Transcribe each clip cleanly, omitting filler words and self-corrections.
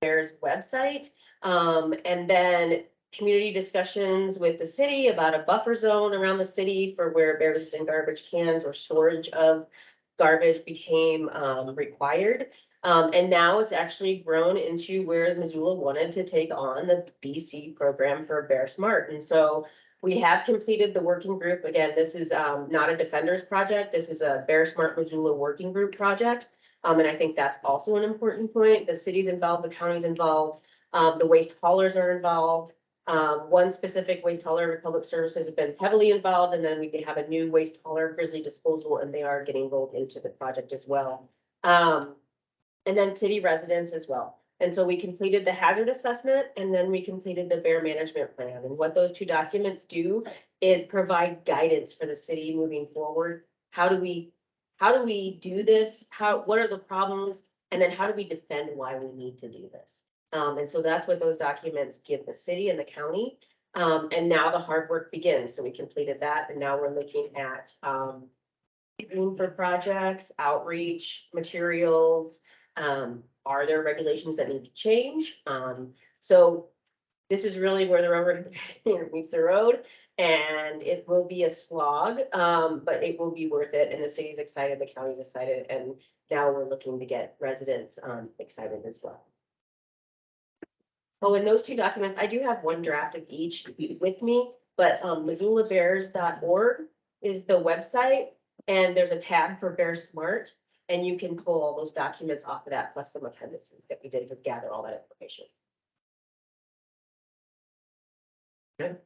Bears website. And then community discussions with the city about a buffer zone around the city for where bears and garbage cans or storage of garbage became required. And now it's actually grown into where Missoula wanted to take on the BC program for Bear Smart. And so we have completed the working group. Again, this is not a Defenders project. This is a Bear Smart Missoula working group project. And I think that's also an important point. The city's involved, the county's involved, the waste haulers are involved. One specific waste hauler, Public Services, has been heavily involved, and then we have a new waste hauler, Grizzly Disposal, and they are getting rolled into the project as well. And then city residents as well. And so we completed the hazard assessment, and then we completed the bear management plan. And what those two documents do is provide guidance for the city moving forward. How do we do this? What are the problems? And then how do we defend why we need to do this? And so that's what those documents give the city and the county. And now the hard work begins. So we completed that, and now we're looking at room for projects, outreach, materials. Are there regulations that need to change? So this is really where the rubber meets the road, and it will be a slog, but it will be worth it. And the city's excited, the county's excited, and now we're looking to get residents excited as well. Oh, and those two documents, I do have one draft of each with me, but MissoulaBears.org is the website, and there's a tab for Bear Smart, and you can pull all those documents off of that, plus some appendices that we did to gather all that information. Good.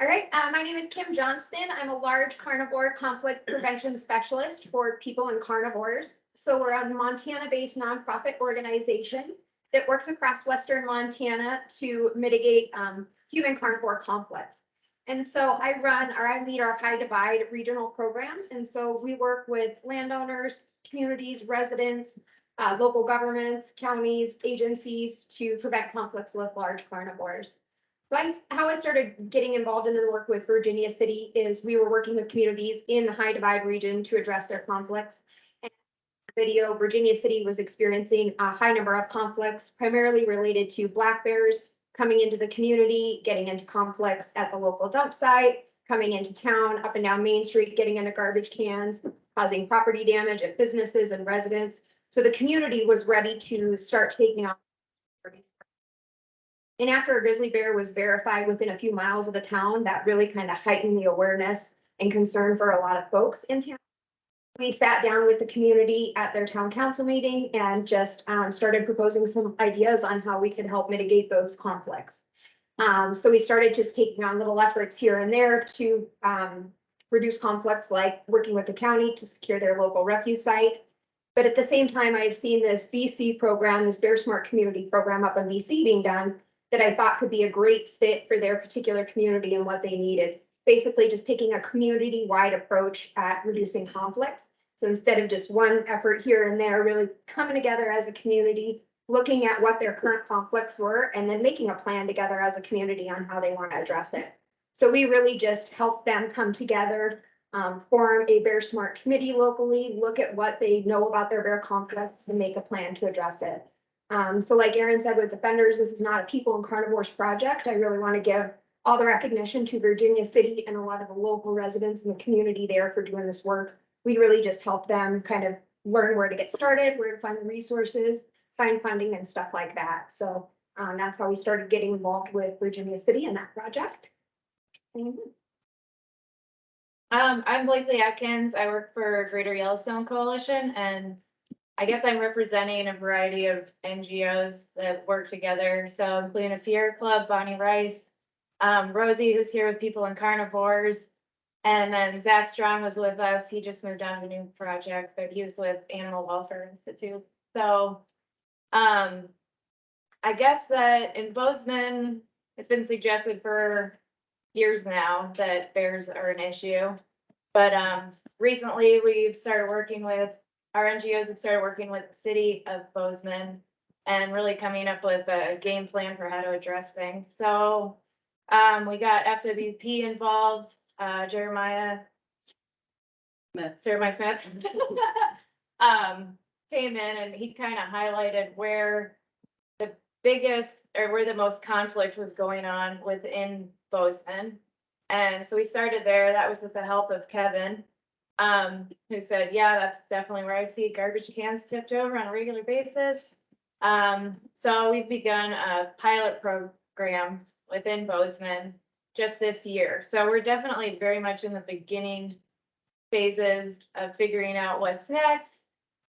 All right, my name is Kim Johnston. I'm a large carnivore conflict prevention specialist for people and carnivores. So we're a Montana-based nonprofit organization that works across Western Montana to mitigate human carnivore conflicts. And so I lead our High Divide regional program. And so we work with landowners, communities, residents, local governments, counties, agencies to prevent conflicts with large carnivores. So how I started getting involved in the work with Virginia City is we were working with communities in the High Divide region to address their conflicts. And in the video, Virginia City was experiencing a high number of conflicts, primarily related to black bears coming into the community, getting into conflicts at the local dump site, coming into town, up and down Main Street, getting into garbage cans, causing property damage at businesses and residents. So the community was ready to start taking on. And after a grizzly bear was verified within a few miles of the town, that really kind of heightened the awareness and concern for a lot of folks in town. We sat down with the community at their town council meeting and just started proposing some ideas on how we could help mitigate those conflicts. So we started just taking on little efforts here and there to reduce conflicts, like working with the county to secure their local refuse site. But at the same time, I had seen this BC program, this Bear Smart community program up in BC being done, that I thought could be a great fit for their particular community and what they needed. Basically just taking a community-wide approach at reducing conflicts. So instead of just one effort here and there, really coming together as a community, looking at what their current conflicts were, and then making a plan together as a community on how they want to address it. So we really just help them come together, form a Bear Smart committee locally, look at what they know about their bear conflicts, and make a plan to address it. So like Aaron said with Defenders, this is not a people and carnivores project. I really want to give all the recognition to Virginia City and a lot of the local residents in the community there for doing this work. We really just help them kind of learn where to get started, where to find the resources, find funding and stuff like that. So that's how we started getting involved with Virginia City in that project. I'm Blakely Atkins. I work for Greater Yellowstone Coalition, and I guess I'm representing a variety of NGOs that work together. So including the Sierra Club, Bonnie Rice, Rosie, who's here with People and Carnivores, and then Zach Strong was with us. He just moved on to a new project, but he was with Animal Welfare Institute. So I guess that in Bozeman, it's been suggested for years now that bears are an issue. But recently we've started working with, our NGOs have started working with the city of Bozeman and really coming up with a game plan for how to address things. So we got FWP involved, Jeremiah Smith came in and he kind of highlighted where biggest, or where the most conflict was going on within Bozeman. And so we started there. That was with the help of Kevin, who said, yeah, that's definitely where I see garbage cans tipped over on a regular basis. So we've begun a pilot program within Bozeman just this year. So we're definitely very much in the beginning phases of figuring out what's next,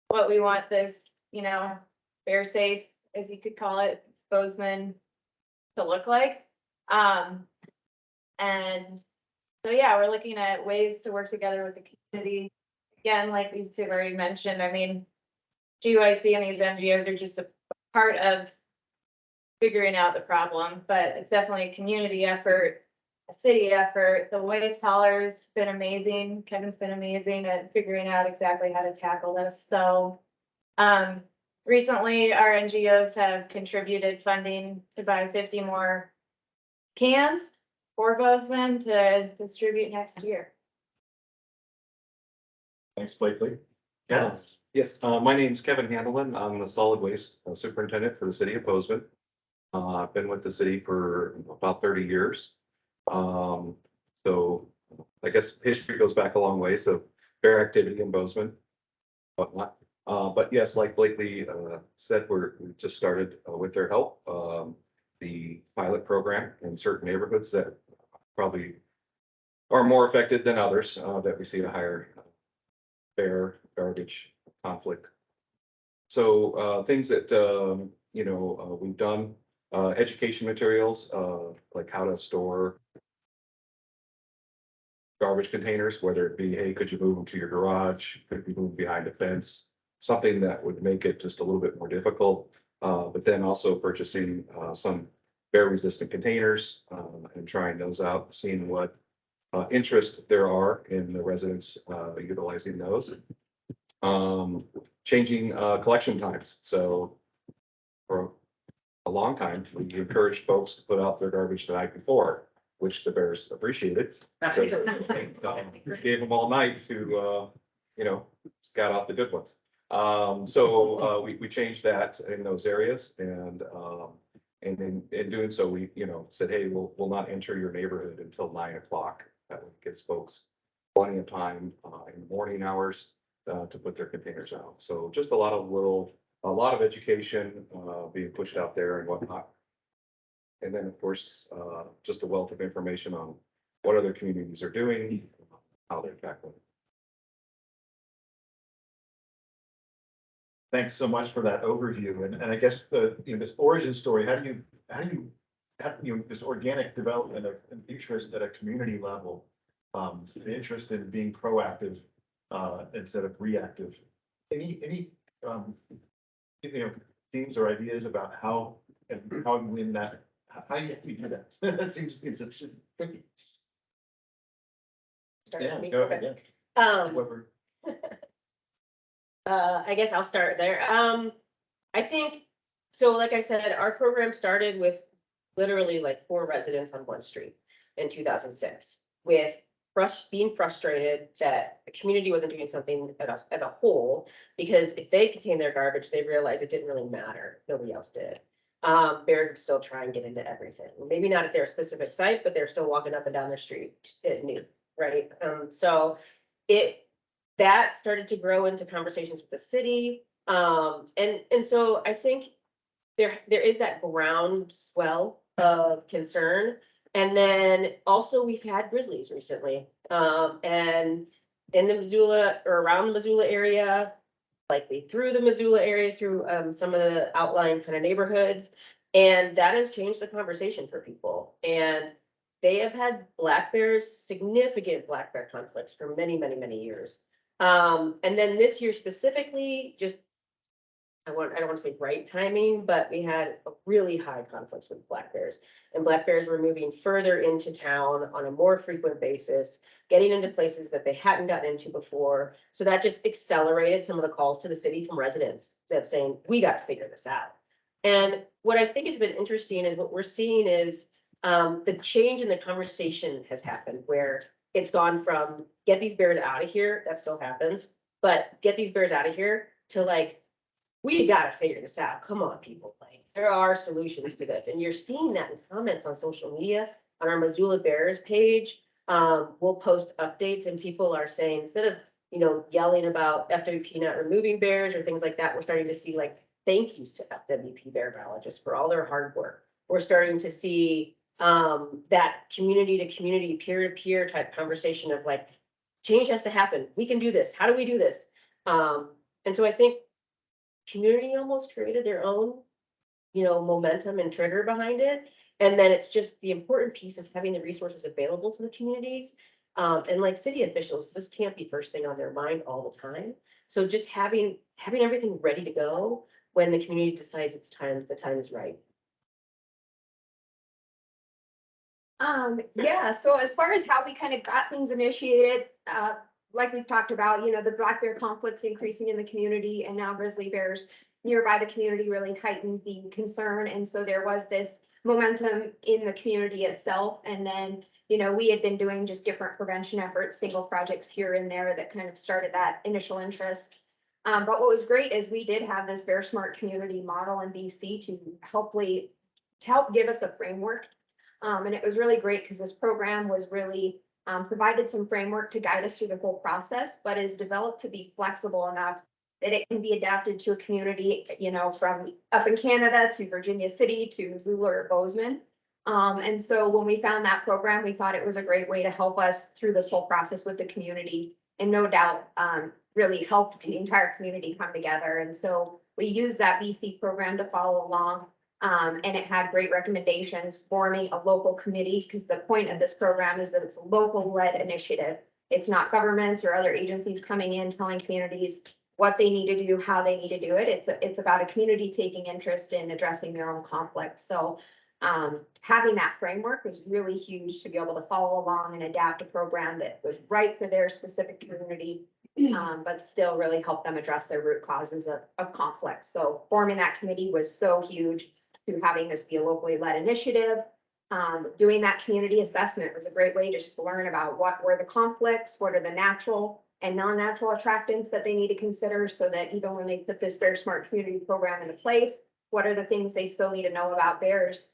what we want this, bear safe, as you could call it, Bozeman to look like. And so, yeah, we're looking at ways to work together with the community. Again, like these two have already mentioned, I mean, GYC and these NGOs are just a part of figuring out the problem, but it's definitely a community effort, a city effort. The waste hauler's been amazing. Kevin's been amazing at figuring out exactly how to tackle this. So, recently our NGOs have contributed funding to buy 50 more cans for Bozeman to distribute next year. Thanks, Blakely. Yeah. Yes, my name's Kevin Handelman. I'm the solid waste superintendent for the city of Bozeman. I've been with the city for about 30 years. So I guess history goes back a long way, so fair activity in Bozeman, whatnot. But yes, like Blakely said, we just started with their help, the pilot program in certain neighborhoods that probably are more affected than others, that we see a higher bear garbage conflict. So things that we've done, education materials, like how to store garbage containers, whether it be, hey, could you move them to your garage? Could you move behind a fence? Something that would make it just a little bit more difficult. But then also purchasing some bear resistant containers and trying those out, seeing what interest there are in the residents utilizing those. Changing collection times. So for a long time, we encouraged folks to put out their garbage the night before, which the bears appreciated. Gave them all night to, scout out the good ones. So we changed that in those areas, and in doing so, we said, hey, we'll not enter your neighborhood until 9 o'clock. That gives folks plenty of time in the morning hours to put their containers out. So just a lot of education being pushed out there and whatnot. And then, of course, just a wealth of information on what other communities are doing, how they're tackling it. Thanks so much for that overview. And I guess this origin story, how do you this organic development of an interest at a community level, the interest in being proactive instead of reactive. Any themes or ideas about how and when that, how you do that? That seems it's tricky. Start Yeah, with me? go Okay. ahead, yeah. Whoever. I guess I'll start there. I think, so like I said, our program started with literally like 4 residents on one street in 2006 with being frustrated that the community wasn't doing something as a whole, because if they contained their garbage, they realized it didn't really matter. Nobody else did. Bears would still try and get into everything. Maybe not at their specific site, but they're still walking up and down their street at noon, right? So that started to grow into conversations with the city. And so I think there is that groundswell of concern. And then also we've had grizzlies recently, and in the Missoula or around the Missoula area, likely through the Missoula area, through some of the outlying kind of neighborhoods. And that has changed the conversation for people. And they have had black bears, significant black bear conflicts for many, many, many years. And then this year specifically, just I don't want to say right timing, but we had a really high conflicts with black bears, and black bears were moving further into town on a more frequent basis, getting into places that they hadn't gotten into before. So that just accelerated some of the calls to the city from residents that saying, we got to figure this out. And what I think has been interesting is what we're seeing is the change in the conversation has happened, where it's gone from get these bears out of here, that still happens, but get these bears out of here to like, we gotta figure this out. Come on, people, like, there are solutions to this, and you're seeing that in comments on social media, on our Missoula Bears page. We'll post updates and people are saying, instead of, yelling about FWP not removing bears or things like that, we're starting to see like thank yous to FWP bear biologists for all their hard work. We're starting to see, that community to community, peer to peer type conversation of like, change has to happen. We can do this. How do we do this? And so I think community almost created their own, momentum and trigger behind it. And then it's just the important piece is having the resources available to the communities. And like city officials, this can't be first thing on their mind all the time. So just having everything ready to go when the community decides it's time, the time is right. Yeah, so as far as how we kind of got things initiated, like we've talked about, the black bear conflicts increasing in the community and now grizzly bears nearby the community really heightened the concern. And so there was this momentum in the community itself. And then, we had been doing just different prevention efforts, single projects here and there that kind of started that initial interest. But what was great is we did have this Bear Smart community model in BC to help give us a framework. And it was really great because this program was really provided some framework to guide us through the whole process, but is developed to be flexible enough that it can be adapted to a community, from up in Canada to Virginia City to Missoula or Bozeman. And so when we found that program, we thought it was a great way to help us through this whole process with the community, and no doubt really helped the entire community come together. And so we used that BC program to follow along. And it had great recommendations forming a local committee, because the point of this program is that it's a local led initiative. It's not governments or other agencies coming in telling communities what they need to do, how they need to do it. It's about a community taking interest in addressing their own conflicts. So having that framework was really huge to be able to follow along and adapt a program that was right for their specific community, but still really help them address their root causes of conflict. So forming that committee was so huge. To having this be a locally led initiative. Doing that community assessment was a great way to just learn about what were the conflicts, what are the natural and non-natural attractants that they need to consider, so that even when they put this Bear Smart community program into place, what are the things they still need to know about bears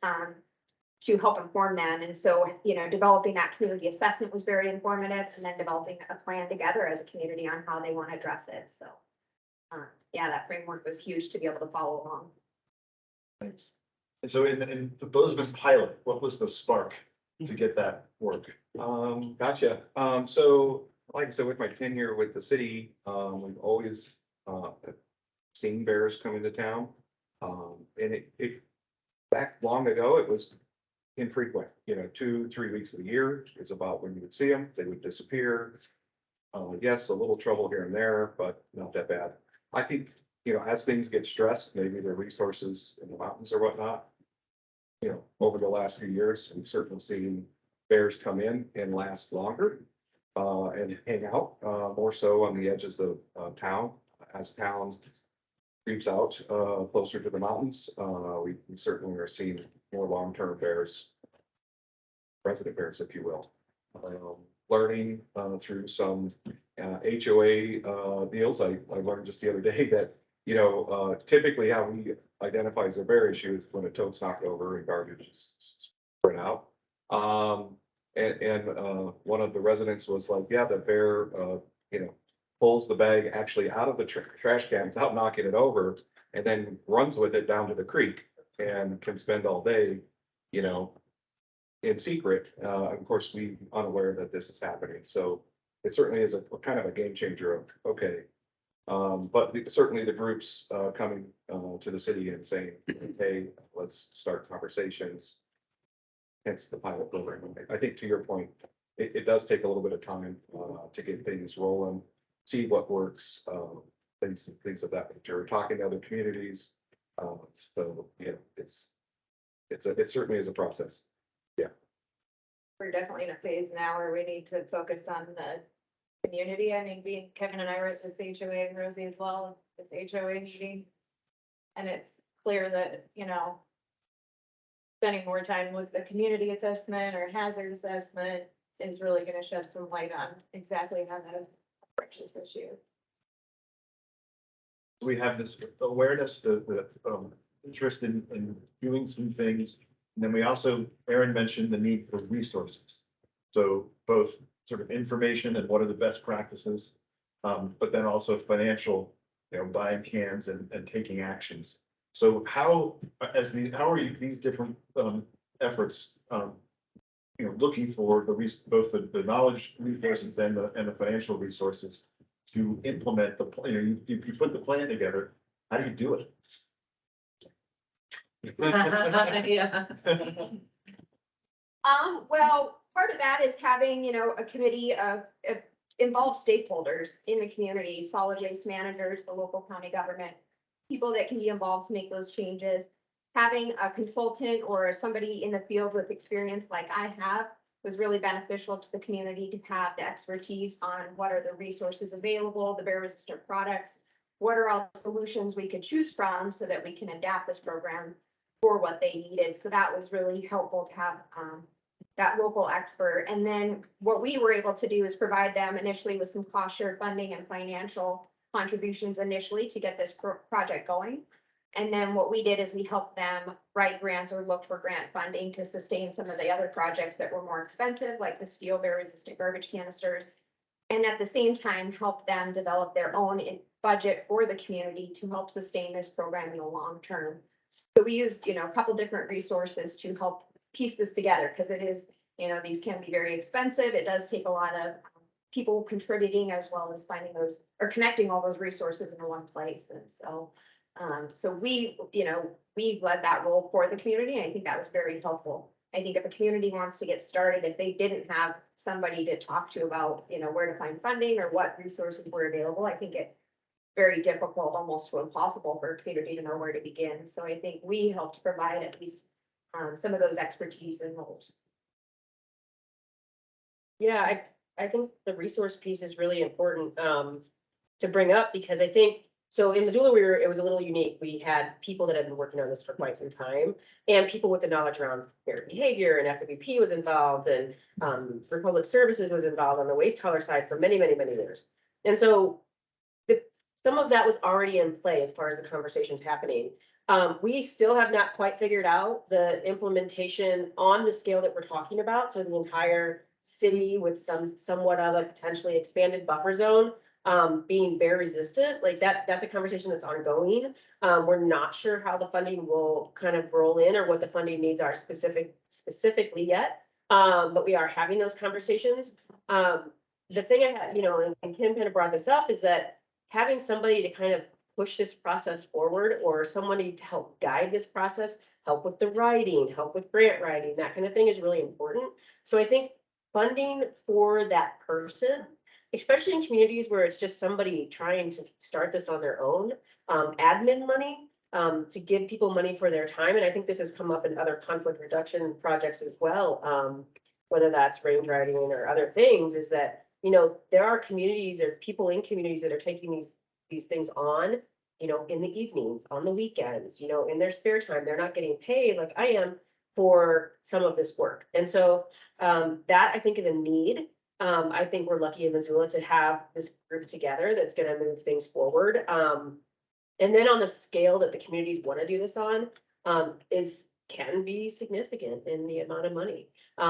to help inform them. And so, developing that community assessment was very informative, and then developing a plan together as a community on how they want to address it. So yeah, that framework was huge to be able to follow along. Thanks. And so in the Bozeman pilot, what was the spark to get that work? Gotcha. So like I said, with my tenure with the city, we've always seen bears come into town. And it back long ago, it was infrequent, 2-3 weeks of the year is about when you would see them. They would disappear. Yes, a little trouble here and there, but not that bad. I think, as things get stressed, maybe the resources in the mountains or whatnot, over the last few years, we've certainly seen bears come in and last longer and hang out more so on the edges of town. As towns creeps out closer to the mountains, we certainly are seeing more long-term bears, resident bears, if you will. Learning through some HOA deals. I learned just the other day that, typically how we identify as a bear issue is when a toad's knocked over and garbage is spread out. And one of the residents was like, yeah, the bear, pulls the bag actually out of the trash can without knocking it over, and then runs with it down to the creek and can spend all day, in secret. Of course, we unaware that this is happening. So it certainly is a kind of a game changer of, okay. But certainly the groups coming to the city and saying, hey, let's start conversations. Hence the pilot program. I think to your point, it does take a little bit of time to get things rolling, see what works, things of that nature, talking to other communities. So yeah, it certainly is a process. Yeah. We're definitely in a phase now where we need to focus on the community. I mean, Kevin and I were at this HOA and Rosie as well, this HOA meeting. And it's clear that, spending more time with the community assessment or hazard assessment is really gonna shed some light on exactly how to approach this issue. we have this awareness, the interest in doing some things. And then we also, Aaron mentioned the need for resources. So both sort of information and what are the best practices, but then also financial, buying cans and taking actions. So how, how are you, these different efforts, looking for both the knowledge resources and the financial resources to implement the, you put the plan together, how do you do it? Yeah. Well, part of that is having, a committee of involved stakeholders in the community, solid waste managers, the local county government, people that can be involved to make those changes. Having a consultant or somebody in the field with experience like I have was really beneficial to the community to have the expertise on what are the resources available, the bear resistant products, what are all the solutions we could choose from so that we can adapt this program for what they needed. So that was really helpful to have that local expert. And then what we were able to do is provide them initially with some cost share funding and financial contributions initially to get this project going. And then what we did is we helped them write grants or look for grant funding to sustain some of the other projects that were more expensive, like the steel bear resistant garbage canisters. And at the same time, help them develop their own budget for the community to help sustain this program in the long term. So we used, a couple different resources to help piece this together, because it is, these can be very expensive. It does take a lot of people contributing as well as finding those or connecting all those resources in one place. And so, we led that role for the community. And I think that was very helpful. I think if a community wants to get started, if they didn't have somebody to talk to about, where to find funding or what resources were available, I think it's very difficult, almost impossible for a community to know where to begin. So I think we helped provide at least some of those expertise and roles. Yeah, I think the resource piece is really important to bring up, because I think, so in Missoula, it was a little unique. We had people that had been working on this for quite some time, and people with the knowledge around fair behavior, and FWP was involved, and Republic Services was involved on the waste hauler side for many, many, many years. And so some of that was already in play as far as the conversations happening. We still have not quite figured out the implementation on the scale that we're talking about. So the entire city with somewhat of a potentially expanded buffer zone being bear resistant, like that's a conversation that's ongoing. We're not sure how the funding will kind of roll in or what the funding needs are specifically yet. But we are having those conversations. The thing I had, and Kim kind of brought this up, is that having somebody to kind of push this process forward, or somebody to help guide this process, help with the writing, help with grant writing, that kind of thing is really important. So I think funding for that person, especially in communities where it's just somebody trying to start this on their own, admin money, to give people money for their time. And I think this has come up in other conflict reduction projects as well, whether that's range writing or other things, is that, there are communities or people in communities that are taking these things on, in the evenings, on the weekends, in their spare time. They're not getting paid like I am for some of this work. And so that I think is a need. I think we're lucky in Missoula to have this group together that's going to move things forward. And then on the scale that the communities want to do this on, can be significant in the amount of money.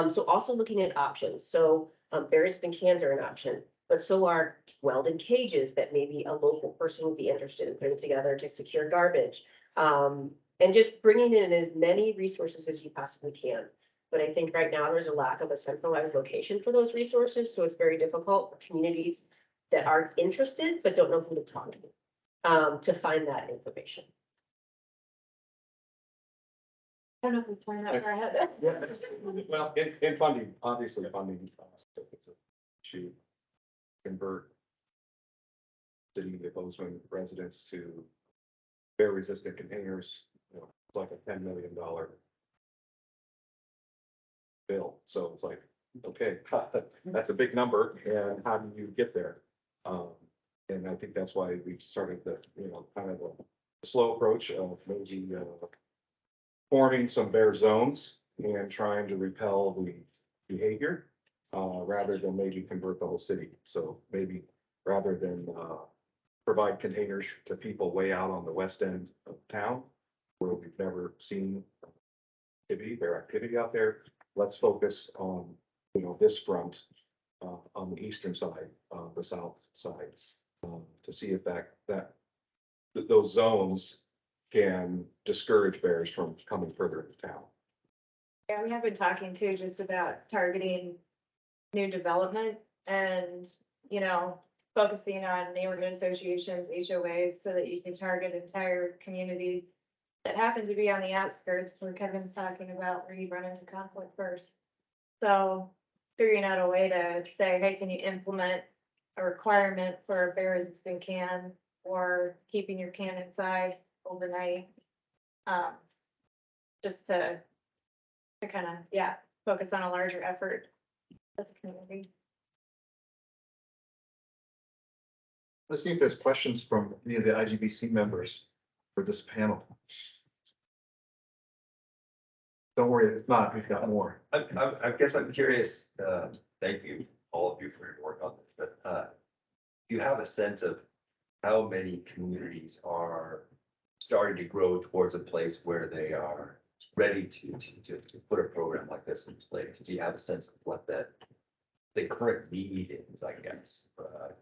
So also looking at options. So bear resistant cans are an option, but so are welded cages that maybe a local person would be interested in putting together to secure garbage. And just bringing in as many resources as you possibly can. But I think right now there's a lack of a centralized location for those resources. So it's very difficult for communities that are interested but don't know who to talk to find that information. I don't know if we planned that far ahead. Well, in funding, obviously funding to convert city of Bozeman residents to bear resistant containers, it's like a $10 million bill. So it's like, okay, that's a big number, and how do you get there? And I think that's why we started the, kind of the slow approach of maybe forming some bear zones and trying to repel the behavior rather than maybe convert the whole city. So maybe rather than provide containers to people way out on the west end of town where we've never seen their activity out there. Let's focus on, this front, on the eastern side, the south side, to see if those zones can discourage bears from coming further into town. Yeah, we have been talking too, just about targeting new development and, focusing on neighborhood associations, HOAs, so that you can target entire communities that happen to be on the outskirts where Kevin's talking about where you run into conflict first. So figuring out a way to say, hey, can you implement a requirement for a bear resistant can or keeping your can inside overnight? Just to kind of, focus on a larger effort with the community. Let's see if there's questions from any of the IGBC members for this panel. Don't worry, if not, we've got more. I guess I'm curious, thank you, all of you for your work on this, but do you have a sense of how many communities are starting to grow towards a place where they are ready to put a program like this in place? Do you have a sense of what the current need is, I guess,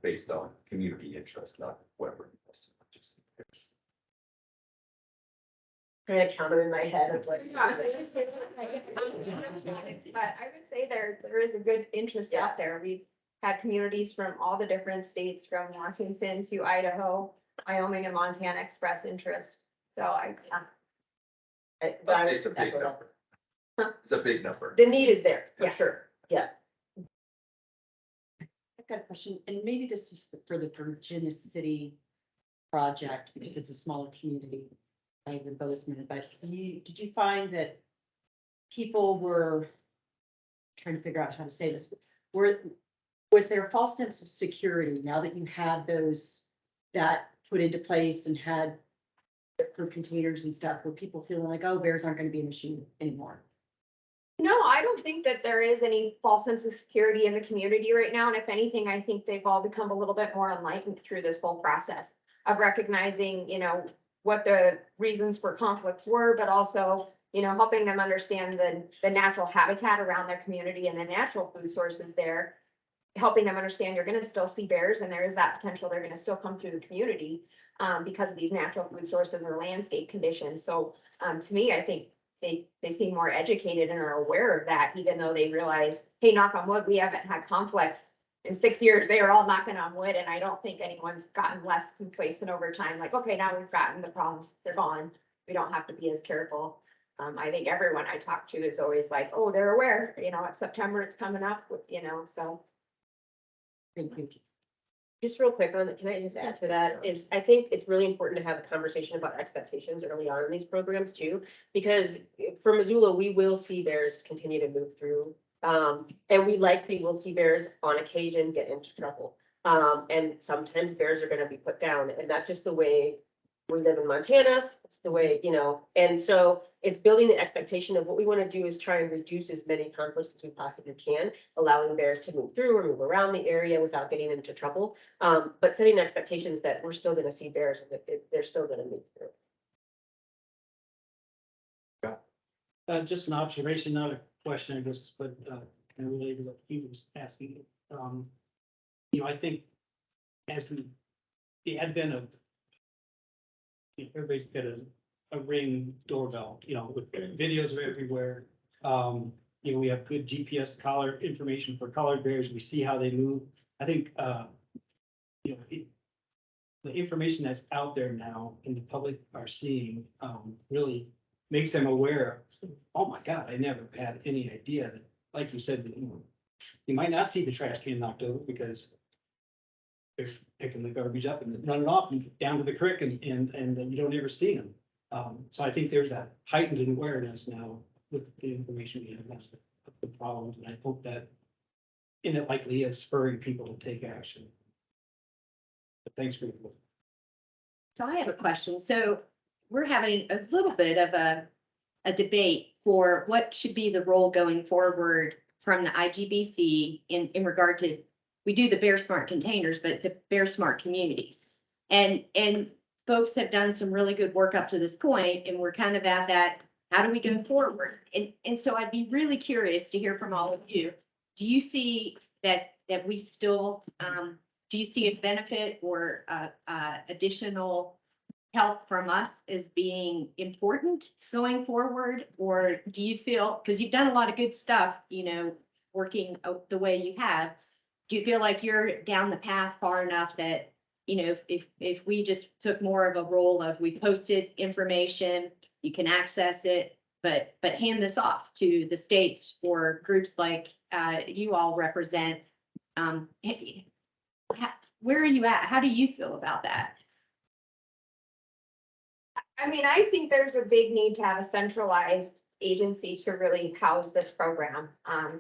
based on community interest, not whoever? Trying to count them in my head of like. But I would say there is a good interest out there. We've had communities from all the different states, from Washington to Idaho, Wyoming and Montana express interest. So It's a big number. It's a big number. The need is there, for Yeah. sure, yeah. I've got a question, and maybe this is for the Virginia City project, because it's a smaller community, like the Bozeman, but did you find that people were trying to figure out how to say this, was there a false sense of security now that you had those that put into place and had for containers and stuff, were people feeling like, oh, bears aren't going to be an issue anymore? no, I don't think that there is any false sense of security in the community right now. And if anything, I think they've all become a little bit more enlightened through this whole process of recognizing, what the reasons for conflicts were, but also, helping them understand the natural habitat around their community and the natural food sources there. Helping them understand you're gonna still see bears and there is that potential they're gonna still come through the community because of these natural food sources or landscape conditions. So to me, I think they seem more educated and are aware of that, even though they realize, hey, knock on wood, we haven't had conflicts in 6 years. They are all knocking on wood, and I don't think anyone's gotten less complacent over time. Like, okay, now we've gotten the problems, they're gone. We don't have to be as careful. I think everyone I talk to is always like, oh, they're aware, it's September, it's coming up, so. Thank you. Just real quick on, can I just add to that, is I think it's really important to have a conversation about expectations early on in these programs too, because for Missoula, we will see bears continue to move through. And we likely will see bears on occasion get into trouble. And sometimes bears are gonna be put down, and that's just the way we live in Montana. It's the way, and so it's building the expectation of what we want to do is try and reduce as many conflicts as we possibly can, allowing bears to move through or move around the area without getting into trouble. But setting expectations that we're still going to see bears and that they're still going to move through. Just an observation, not a question, I guess, but kind of related to what he was asking. I think as the advent of everybody's got a Ring doorbell, with videos everywhere. We have good GPS collar information for collared bears. We see how they move. I think, the information that's out there now and the public are seeing, really makes them aware of, oh my God, I never had any idea that, like you said, you might not see the trash can knocked over because they're picking the garbage up and running off and down to the creek and you don't ever see them. So I think there's that heightened awareness now with the information we have of the problems, and I hope that and it likely is spurring people to take action. But thanks for your work. So I have a question. So we're having a little bit of a debate for what should be the role going forward from the IGBC in regard to, we do the Bear Smart containers, but the Bear Smart communities. And folks have done some really good work up to this point, and we're kind of at that, how do we go forward? And so I'd be really curious to hear from all of you. Do you see that we still, do you see a benefit or additional help from us as being important going forward? Or do you feel, because you've done a lot of good stuff, working the way you have, do you feel like you're down the path far enough that, if we just took more of a role of, we posted information, you can access it, but hand this off to the states or groups like you all represent, where are you at? How do you feel about that? I mean, I think there's a big need to have a centralized agency to really house this program,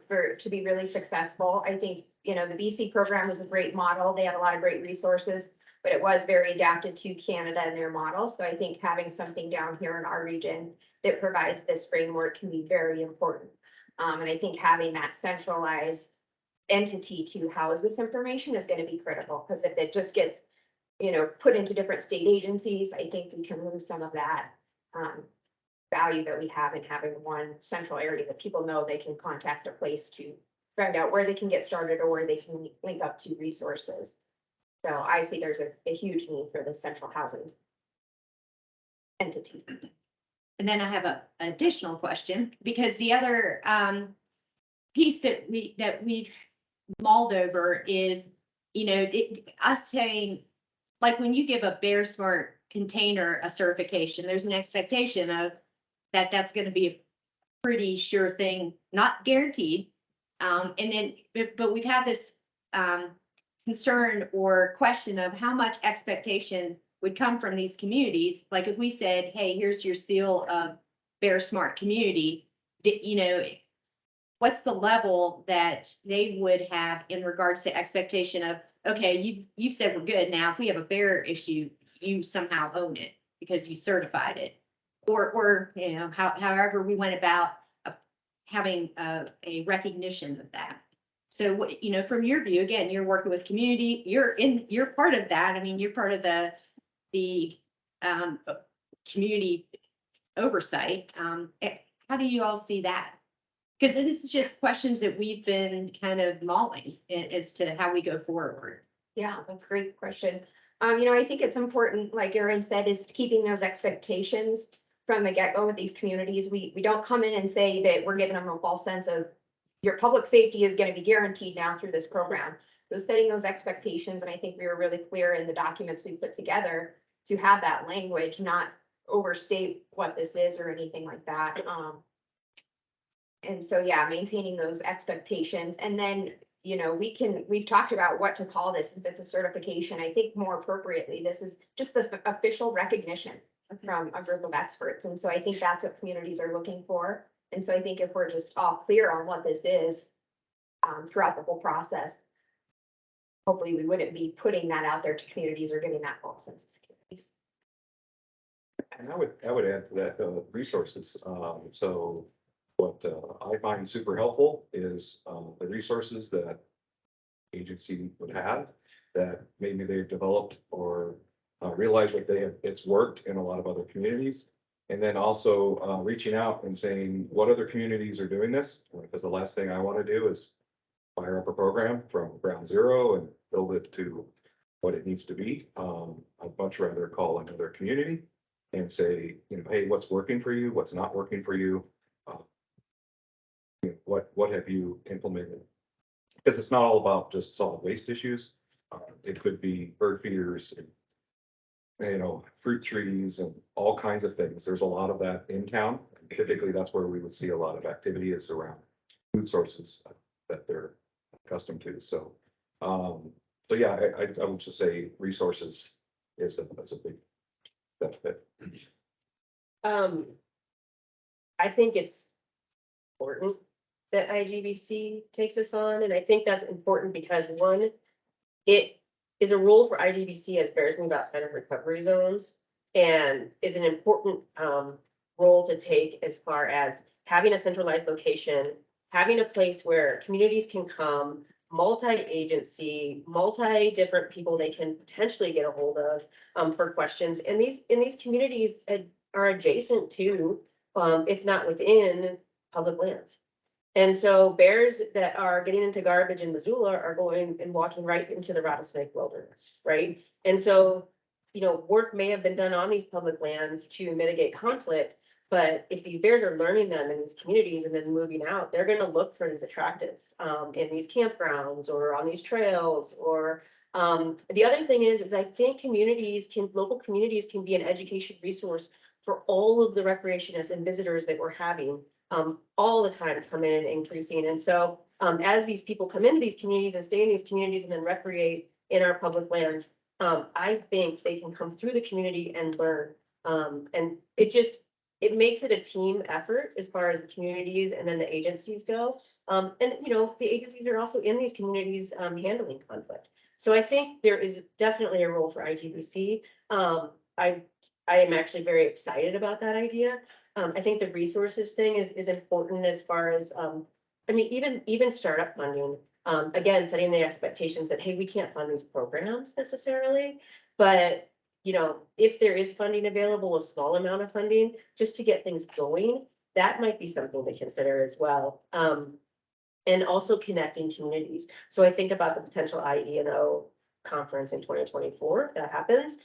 to be really successful. I think, the BC program was a great model. They had a lot of great resources, but it was very adapted to Canada and their model. So I think having something down here in our region that provides this framework can be very important. And I think having that centralized entity to house this information is going to be critical, because if it just gets put into different state agencies, I think we can lose some of that value that we have in having one central area that people know they can contact a place to find out where they can get started or where they can link up to resources. So I see there's a huge need for this central housing entity. And then I have an additional question, because the other piece that we've mulled over is, us saying, like, when you give a Bear Smart container a certification, there's an expectation of that's going to be a pretty sure thing, not guaranteed. And then, but we've had this concern or question of how much expectation would come from these communities. Like if we said, hey, here's your seal of Bear Smart community, what's the level that they would have in regards to expectation of, okay, you've said we're good. Now, if we have a bear issue, you somehow own it because you certified it. Or however we went about having a recognition of that. So what, from your view, again, you're working with community, you're part of that. I mean, you're part of the community oversight. How do you all see that? Because this is just questions that we've been kind of mulling as to how we go forward. Yeah, that's a great question. I think it's important, like Erin said, is keeping those expectations from the get-go with these communities. We don't come in and say that we're giving them a false sense of your public safety is going to be guaranteed now through this program. So setting those expectations, and I think we were really clear in the documents we put together to have that language, not overstate what this is or anything like that. And so, yeah, maintaining those expectations. And then, we've talked about what to call this. If it's a certification, I think more appropriately, this is just the official recognition from a group of experts. And so I think that's what communities are looking for. And so I think if we're just all clear on what this is throughout the whole process, hopefully we wouldn't be putting that out there to communities or getting that false sense of security. And I would add to that resources. So what I find super helpful is the resources that agency would have that maybe they've developed or realized that it's worked in a lot of other communities. And then also reaching out and saying what other communities are doing this, because the last thing I want to do is fire up a program from ground zero and build it to what it needs to be. I'd much rather call another community and say, hey, what's working for you? What's not working for you? What have you implemented? Because it's not all about just solid waste issues. It could be bird feeders, and, fruit trees and all kinds of things. There's a lot of that in town. Typically, that's where we would see a lot of activity is around food sources that they're accustomed to. So yeah, I would just say resources is a big benefit. I think it's important that IGBC takes us on, and I think that's important because one, it is a role for IGBC as bears move outside of recovery zones, and is an important role to take as far as having a centralized location, having a place where communities can come, multi-agency, multi-different people they can potentially get a hold of for questions. And these communities are adjacent to, if not within, public lands. And so bears that are getting into garbage in Missoula are going and walking right into the rattlesnake wilderness, right? And so, work may have been done on these public lands to mitigate conflict, but if these bears are learning them in these communities and then moving out, they're gonna look for these attractants in these campgrounds or on these trails or the other thing is I think local communities can be an education resource for all of the recreationists and visitors that we're having all the time come in and increasing. And so as these people come into these communities and stay in these communities and then recreate in our public lands, I think they can come through the community and learn. And it makes it a team effort as far as the communities and then the agencies go. And the agencies are also in these communities handling conflict. So I think there is definitely a role for IGBC. I am actually very excited about that idea. I think the resources thing is important as far as, even startup funding. Again, setting the expectations that, hey, we can't fund these programs necessarily, but if there is funding available, a small amount of funding, just to get things going, that might be something to consider as well. And also connecting communities. So I think about the potential IENO conference in 2024, if that happens.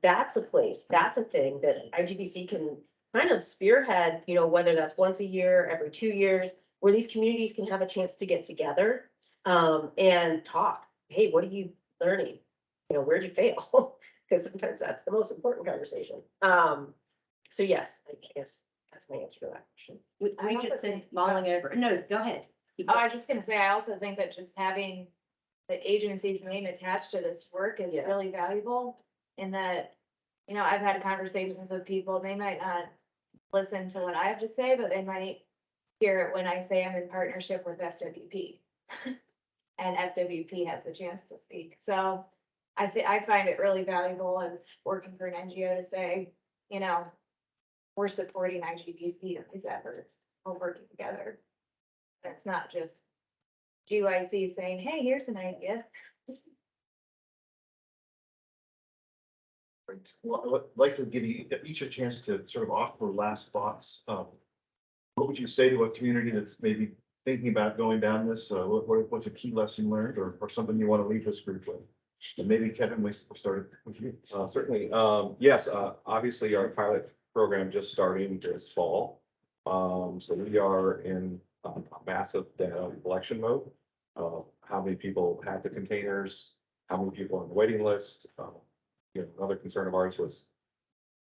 That's a place, that's a thing that IGBC can kind of spearhead, whether that's once a year, every 2 years, where these communities can have a chance to get together and talk. Hey, what are you learning? Where'd you fail? Because sometimes that's the most important conversation. So yes, I guess that's my answer to that question. We I also just been think- mulling over. No, go ahead. Keep Oh, going. I was just gonna say, I also think that just having the agency's name attached to this work is Yeah. really valuable. In that, I've had conversations with people, they might not listen to what I have to say, but they might hear it when I say I'm in partnership with FWP. And FWP has a chance to speak. So I find it really valuable as working for an NGO to say, we're supporting IGBC in these efforts, we're working together. It's not just GYC saying, hey, here's an idea. Right. Well, I'd like to give you each a chance to sort of offer last thoughts. What would you say to a community that's maybe thinking about going down this? What's a key lesson learned or something you want to leave this group with? And maybe Kevin, we started with you. Certainly, yes, obviously our pilot program just starting this fall. So we are in a massive data collection mode. How many people have the containers, how many people on the waiting list. Another concern of ours was,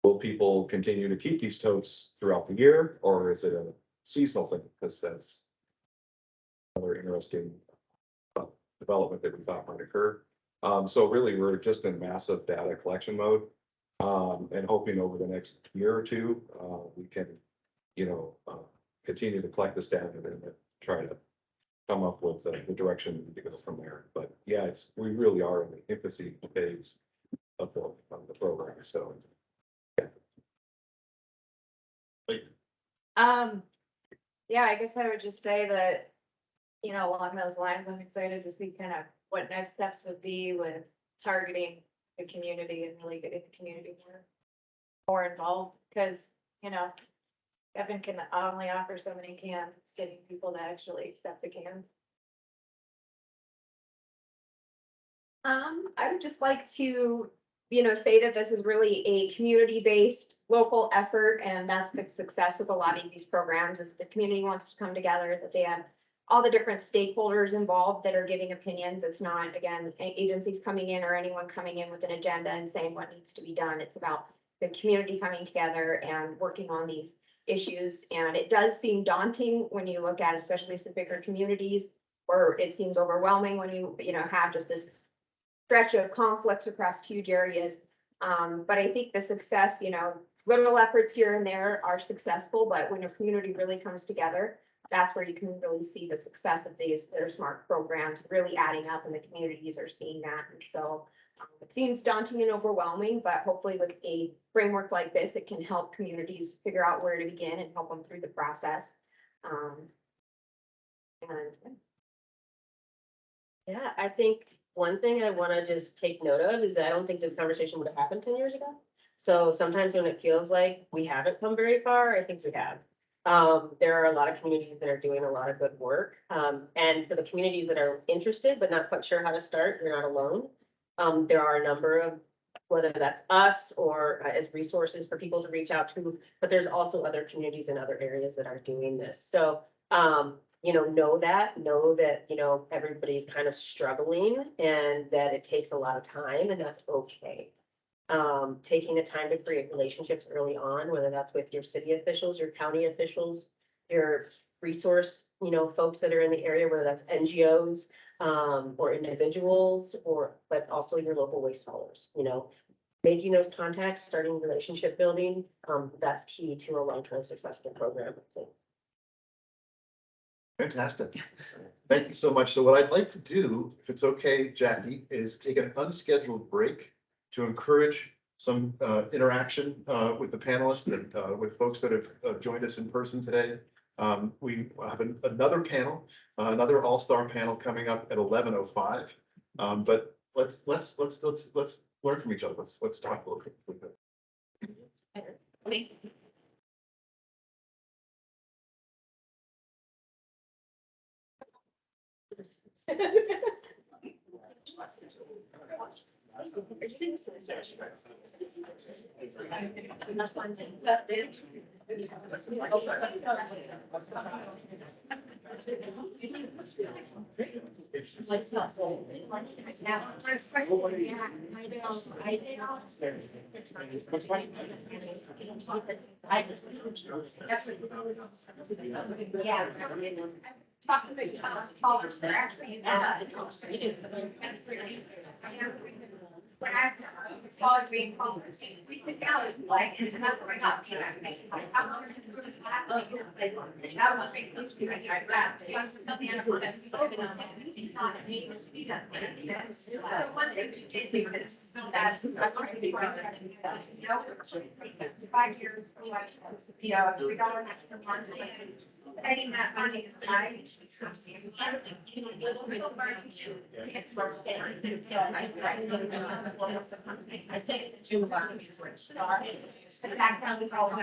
will people continue to keep these totes throughout the year, or is it a seasonal thing? Because that's another interesting development that we thought might occur. So really, we're just in massive data collection mode, and hoping over the next year or two, we can, continue to collect this data and then try to come up with the direction to go from there. But yeah, we really are in the infancy phase of the program. So Yeah, I guess I would just say that, along those lines, I'm excited to see kind of what next steps would be with targeting the community and really getting the community more involved, because, Evan can only offer so many cans, it's getting people to actually accept the cans. I would just like to, say that this is really a community-based local effort, and that's the success with a lot of these programs is the community wants to come together, that they have all the different stakeholders involved that are giving opinions. It's not, again, agencies coming in or anyone coming in with an agenda and saying what needs to be done. It's about the community coming together and working on these issues. And it does seem daunting when you look at, especially some bigger communities, or it seems overwhelming when you have just this stretch of conflicts across huge areas. But I think the success, little efforts here and there are successful, but when a community really comes together, that's where you can really see the success of these, their smart programs really adding up, and the communities are seeing that. And so it seems daunting and overwhelming, but hopefully with a framework like this, it can help communities figure out where to begin and help them through the process. And Yeah, I think one thing I wanna just take note of is I don't think this conversation would have happened 10 years ago. So sometimes when it feels like we haven't come very far, I think we have. There are a lot of communities that are doing a lot of good work. And for the communities that are interested but not quite sure how to start, you're not alone. There are a number of, whether that's us or as resources for people to reach out to, but there's also other communities in other areas that are doing this. So, know that, everybody's kind of struggling and that it takes a lot of time and that's okay. Taking the time to create relationships early on, whether that's with your city officials, your county officials, your resource, folks that are in the area, whether that's NGOs, or individuals, but also your local waste haulers, making those contacts, starting relationship building, that's key to a long-term successful program, I think. Fantastic. Thank you so much. So what I'd like to do, if it's okay, Jackie, is take an unscheduled break to encourage some interaction with the panelists and with folks that have joined us in person today. We have another panel, another all-star panel coming up at 11:05. But let's learn from each other. Let's talk a little bit. That's fine too. That's it. Let's not. Yeah. Talking to callers, they're actually. When I saw it being called, we sit down, it's like, and that's where I got. I want to do that. I want to make those two guys like that. I was coming in on this. So one thing we did do is that's. 5 years. We don't have some money. Setting that money aside. I say it's too much. The background is all. Well,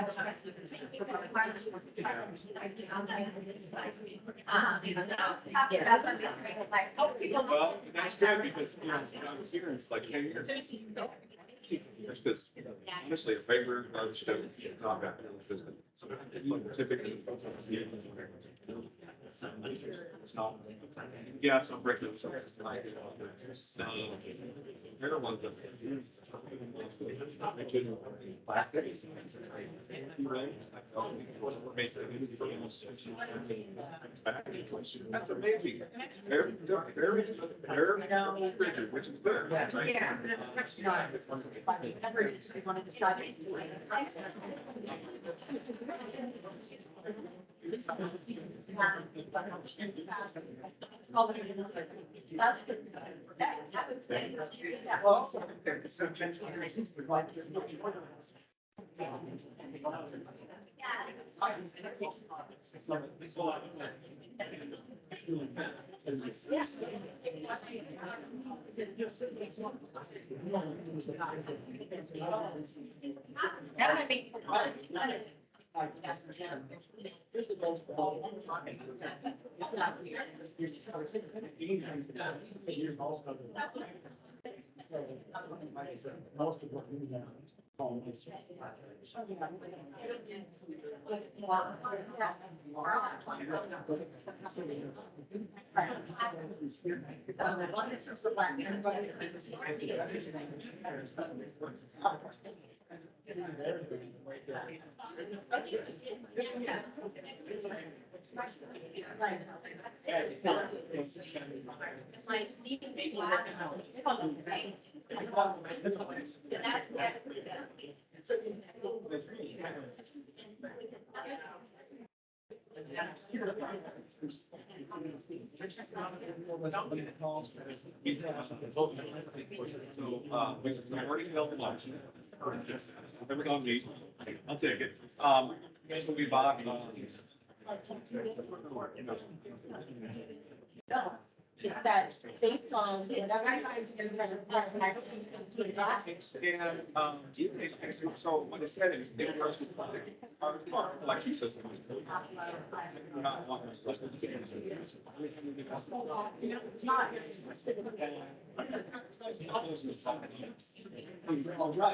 that's good because, I was here, it's like 10 years. That's because, honestly, if they were, not that. Typically. It's not. Yeah, it's not breaking. That's amazing. They're down Bridget, which is good. That might be. We've already built lunch. Never gone meat. I'll take it. Guys will be bought. Is that based on whatever? And, so what it said is, it was our election system. Not one of the systems. It's not. All right.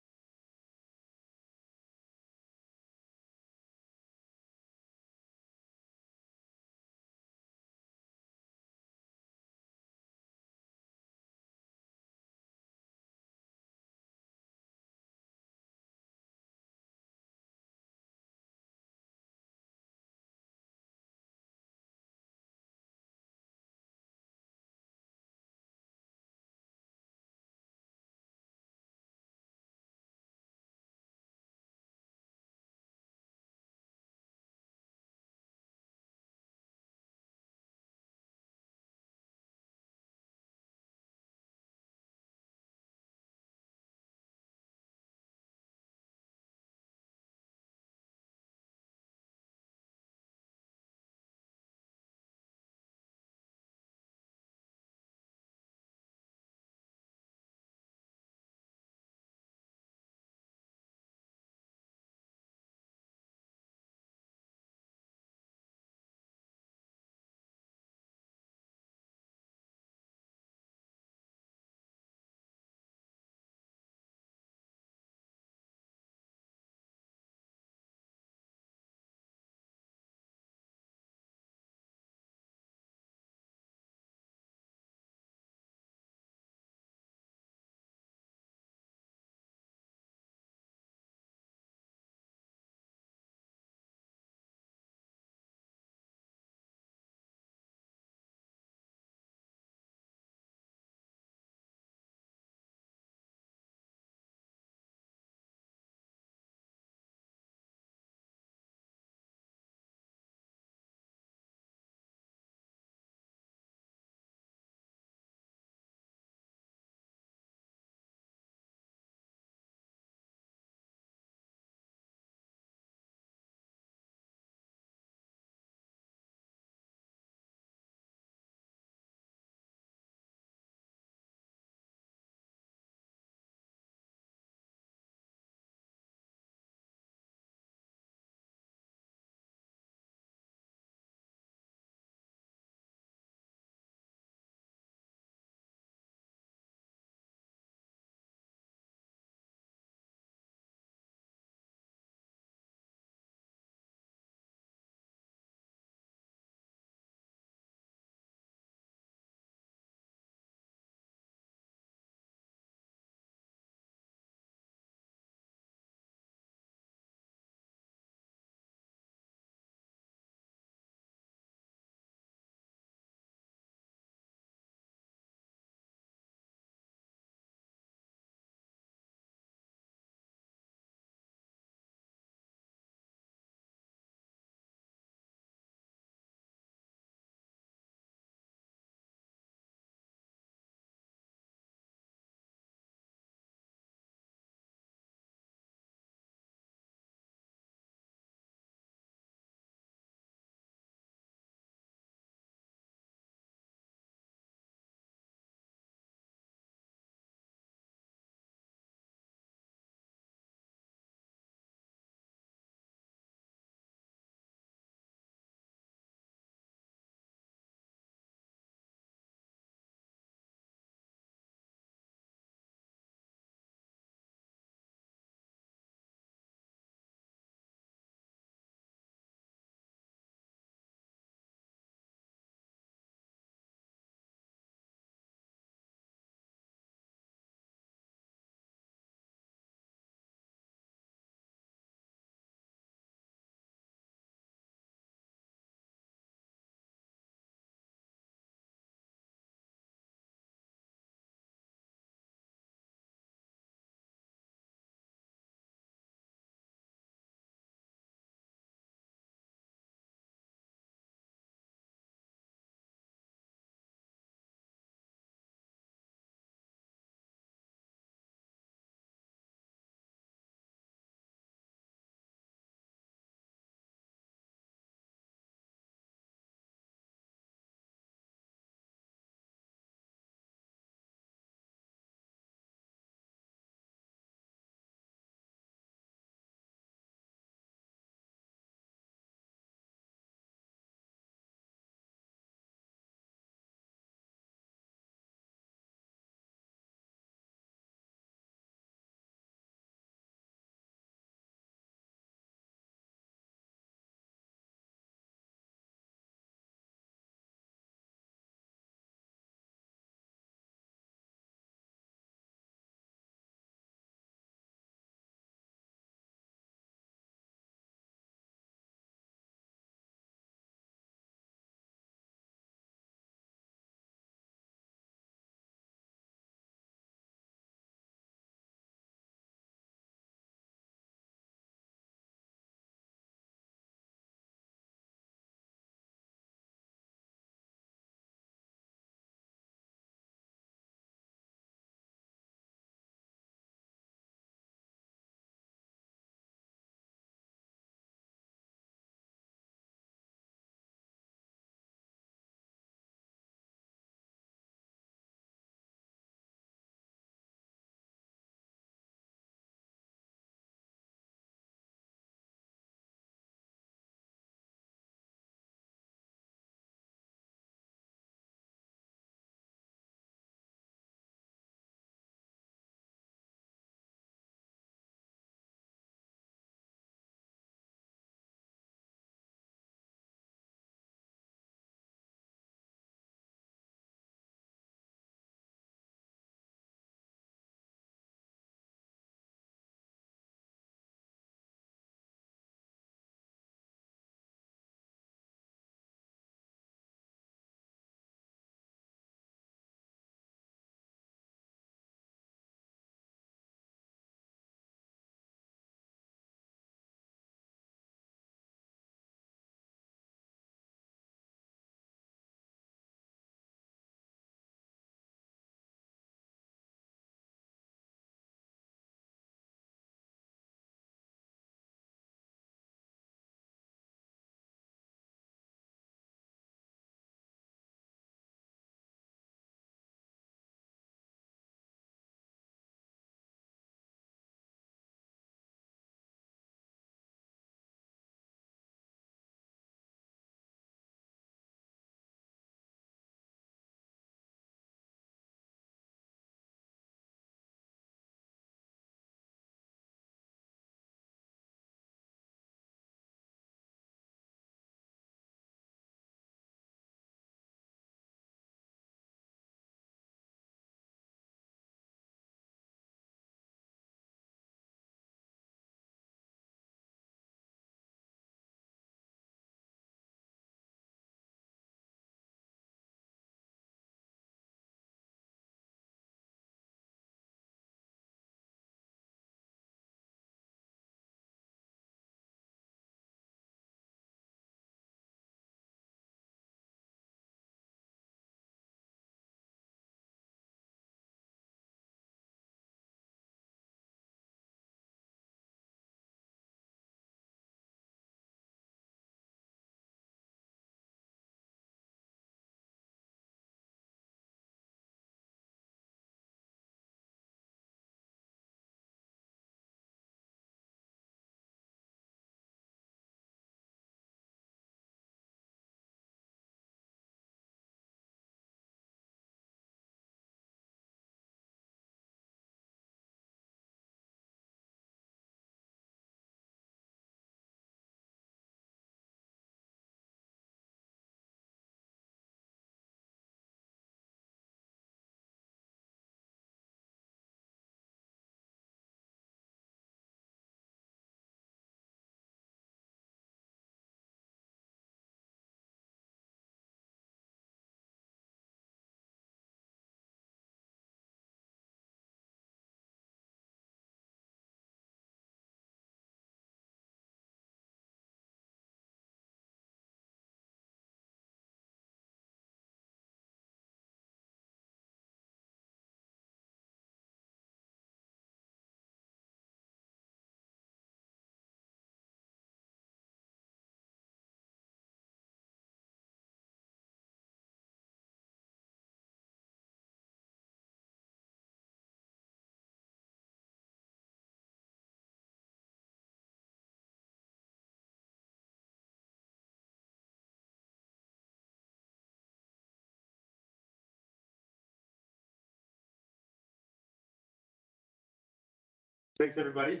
Thanks, everybody.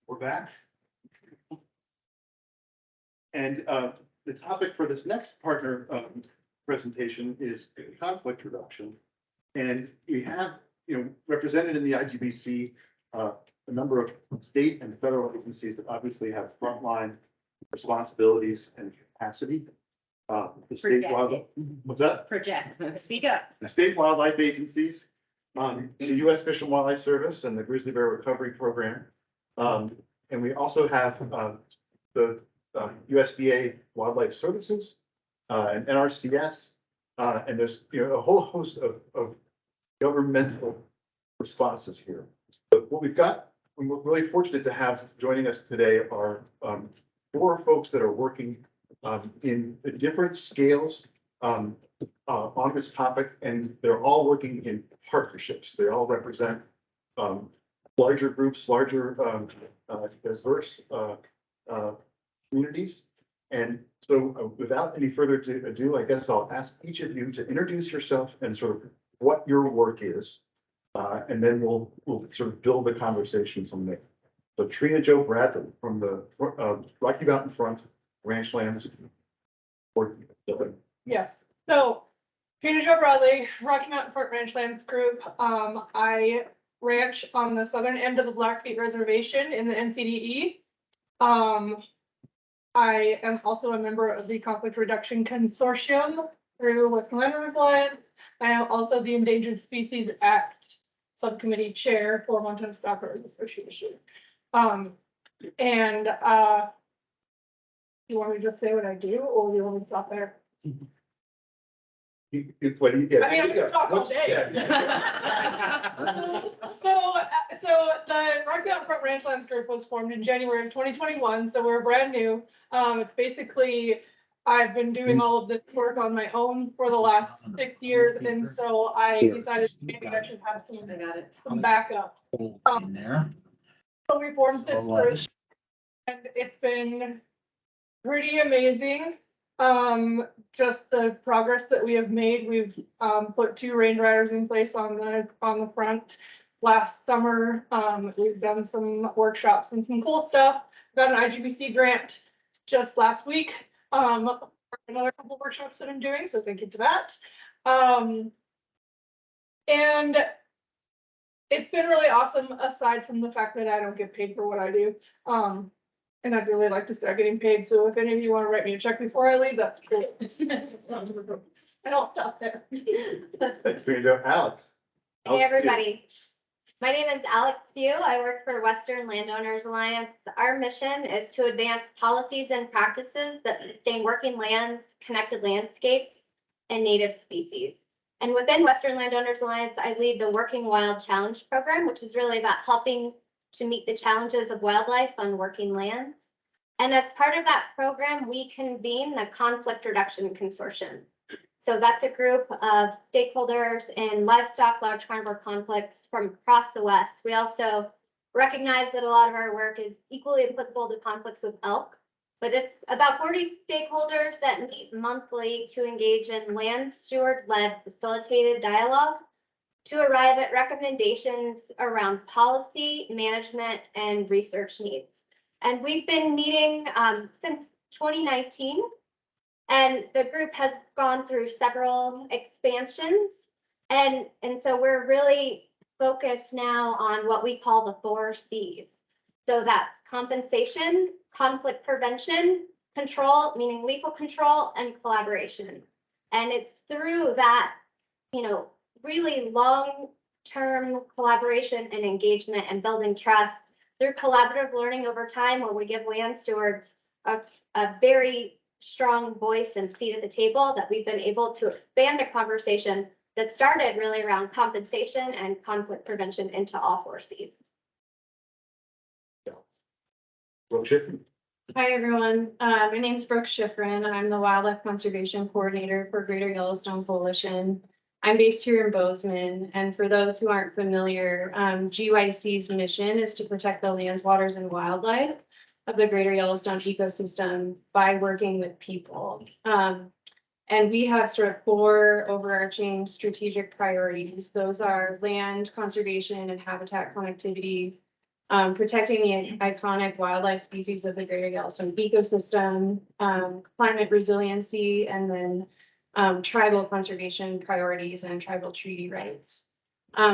We're back. And the topic for this next partner presentation is conflict reduction. And we have, represented in the IGBC, a number of state and federal agencies that obviously have frontline responsibilities and capacity. The state Project wildlife, what's that? Project, speak up. The state wildlife agencies, the U.S. Fish and Wildlife Service and the Grizzly Bear Recovery Program. And we also have the USDA Wildlife Services and NRCS. And there's a whole host of governmental responses here. But what we've got, we're really fortunate to have joining us today are 4 folks that are working in different scales on this topic, and they're all working in partnerships. They all represent larger groups, larger diverse communities. And so without any further ado, I guess I'll ask each of you to introduce yourself and sort of what your work is. And then we'll sort of build the conversation from there. So Trina Jo Bradley from the Rocky Mountain Front Ranchlands. Yes, so Trina Jo Bradley, Rocky Mountain Front Ranchlands Group. I ranch on the southern end of the Blackfeet Reservation in the NCDE. I am also a member of the Conflict Reduction Consortium through Western Landowners Alliance. I am also the Endangered Species Act Subcommittee Chair for Montana Stockers Association. You want me to just say what I do, or do you want me to stop there? What do you get? I mean, I can talk all day. So the Rocky Mountain Front Ranchlands Group was formed in January of 2021, so we're brand new. It's basically, I've been doing all of this work on my own for the last 6 years, and so I decided maybe I should have some backup. In there. So we formed this So, group, this- and it's been pretty amazing. Just the progress that we have made. We've put 2 range riders in place on the front last summer. We've done some workshops and some cool stuff. Got an IGBC grant just last week. Another couple workshops that I'm doing, so thank you for that. And it's been really awesome, aside from the fact that I don't get paid for what I do. And I'd really like to start getting paid, so if any of you want to write me a check before I leave, that's great. I don't stop there. Thanks, Trina. Alex. Hey, everybody. My name is Alex Few. I work for Western Landowners Alliance. Our mission is to advance policies and practices that sustain working lands, connected landscapes, and native species. And within Western Landowners Alliance, I lead the Working Wild Challenge program, which is really about helping to meet the challenges of wildlife on working lands. And as part of that program, we convene the Conflict Reduction Consortium. So that's a group of stakeholders in livestock, large carnivore conflicts from across the West. We also recognize that a lot of our work is equally applicable to conflicts with elk, but it's about 40 stakeholders that meet monthly to engage in land steward-led facilitated dialogue to arrive at recommendations around policy, management, and research needs. And we've been meeting since 2019. And the group has gone through several expansions. And so we're really focused now on what we call the 4 C's. So that's compensation, conflict prevention, control, meaning lethal control, and collaboration. And it's through that, really long-term collaboration and engagement and building trust through collaborative learning over time, where we give land stewards a very strong voice and seat at the table, that we've been able to expand a conversation that started really around compensation and conflict prevention into all 4 C's. Brooke Schiffrin. Hi, everyone. My name is Brooke Schiffrin. I'm the Wildlife Conservation Coordinator for Greater Yellowstone Coalition. I'm based here in Bozeman, and for those who aren't familiar, GYC's mission is to protect the lands, waters, and wildlife of the Greater Yellowstone ecosystem by working with people. And we have sort of 4 overarching strategic priorities. Those are land conservation and habitat connectivity, protecting the iconic wildlife species of the Greater Yellowstone ecosystem, climate resiliency, and then tribal conservation priorities and tribal treaty rights.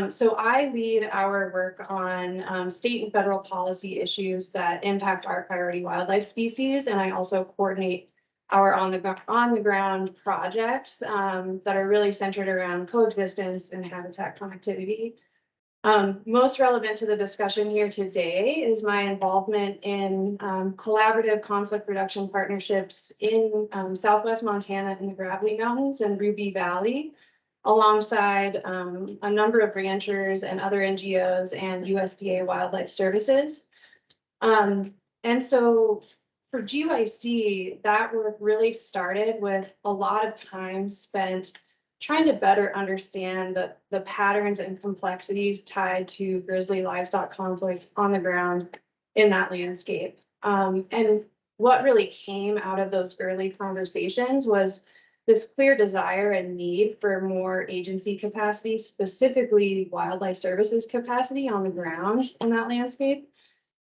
So I lead our work on state and federal policy issues that impact our priority wildlife species, and I also coordinate our on the ground projects that are really centered around coexistence and habitat connectivity. Most relevant to the discussion here today is my involvement in collaborative conflict reduction partnerships in Southwest Montana in the Gravelly Mountains and Ruby Valley, alongside a number of ranchers and other NGOs and USDA Wildlife Services. And so for GYC, that work really started with a lot of time spent trying to better understand the patterns and complexities tied to grizzly livestock conflict on the ground in that landscape. And what really came out of those early conversations was this clear desire and need for more agency capacity, specifically wildlife services capacity on the ground in that landscape.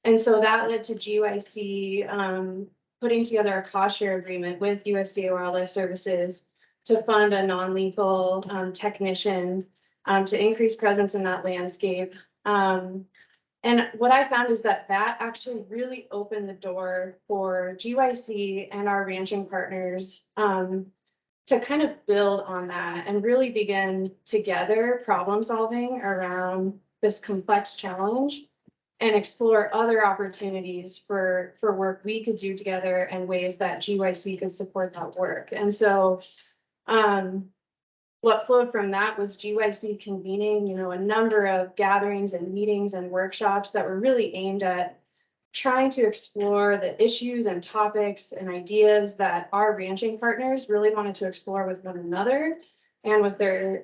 And so that led to GYC putting together a cost share agreement with USDA Wildlife Services to fund a non-lethal technician to increase presence in that landscape. And what I found is that that actually really opened the door for GYC and our ranching partners to kind of build on that and really begin together problem solving around this complex challenge and explore other opportunities for work we could do together and ways that GYC could support that work. And so what flowed from that was GYC convening, a number of gatherings and meetings and workshops that were really aimed at trying to explore the issues and topics and ideas that our ranching partners really wanted to explore with one another and with their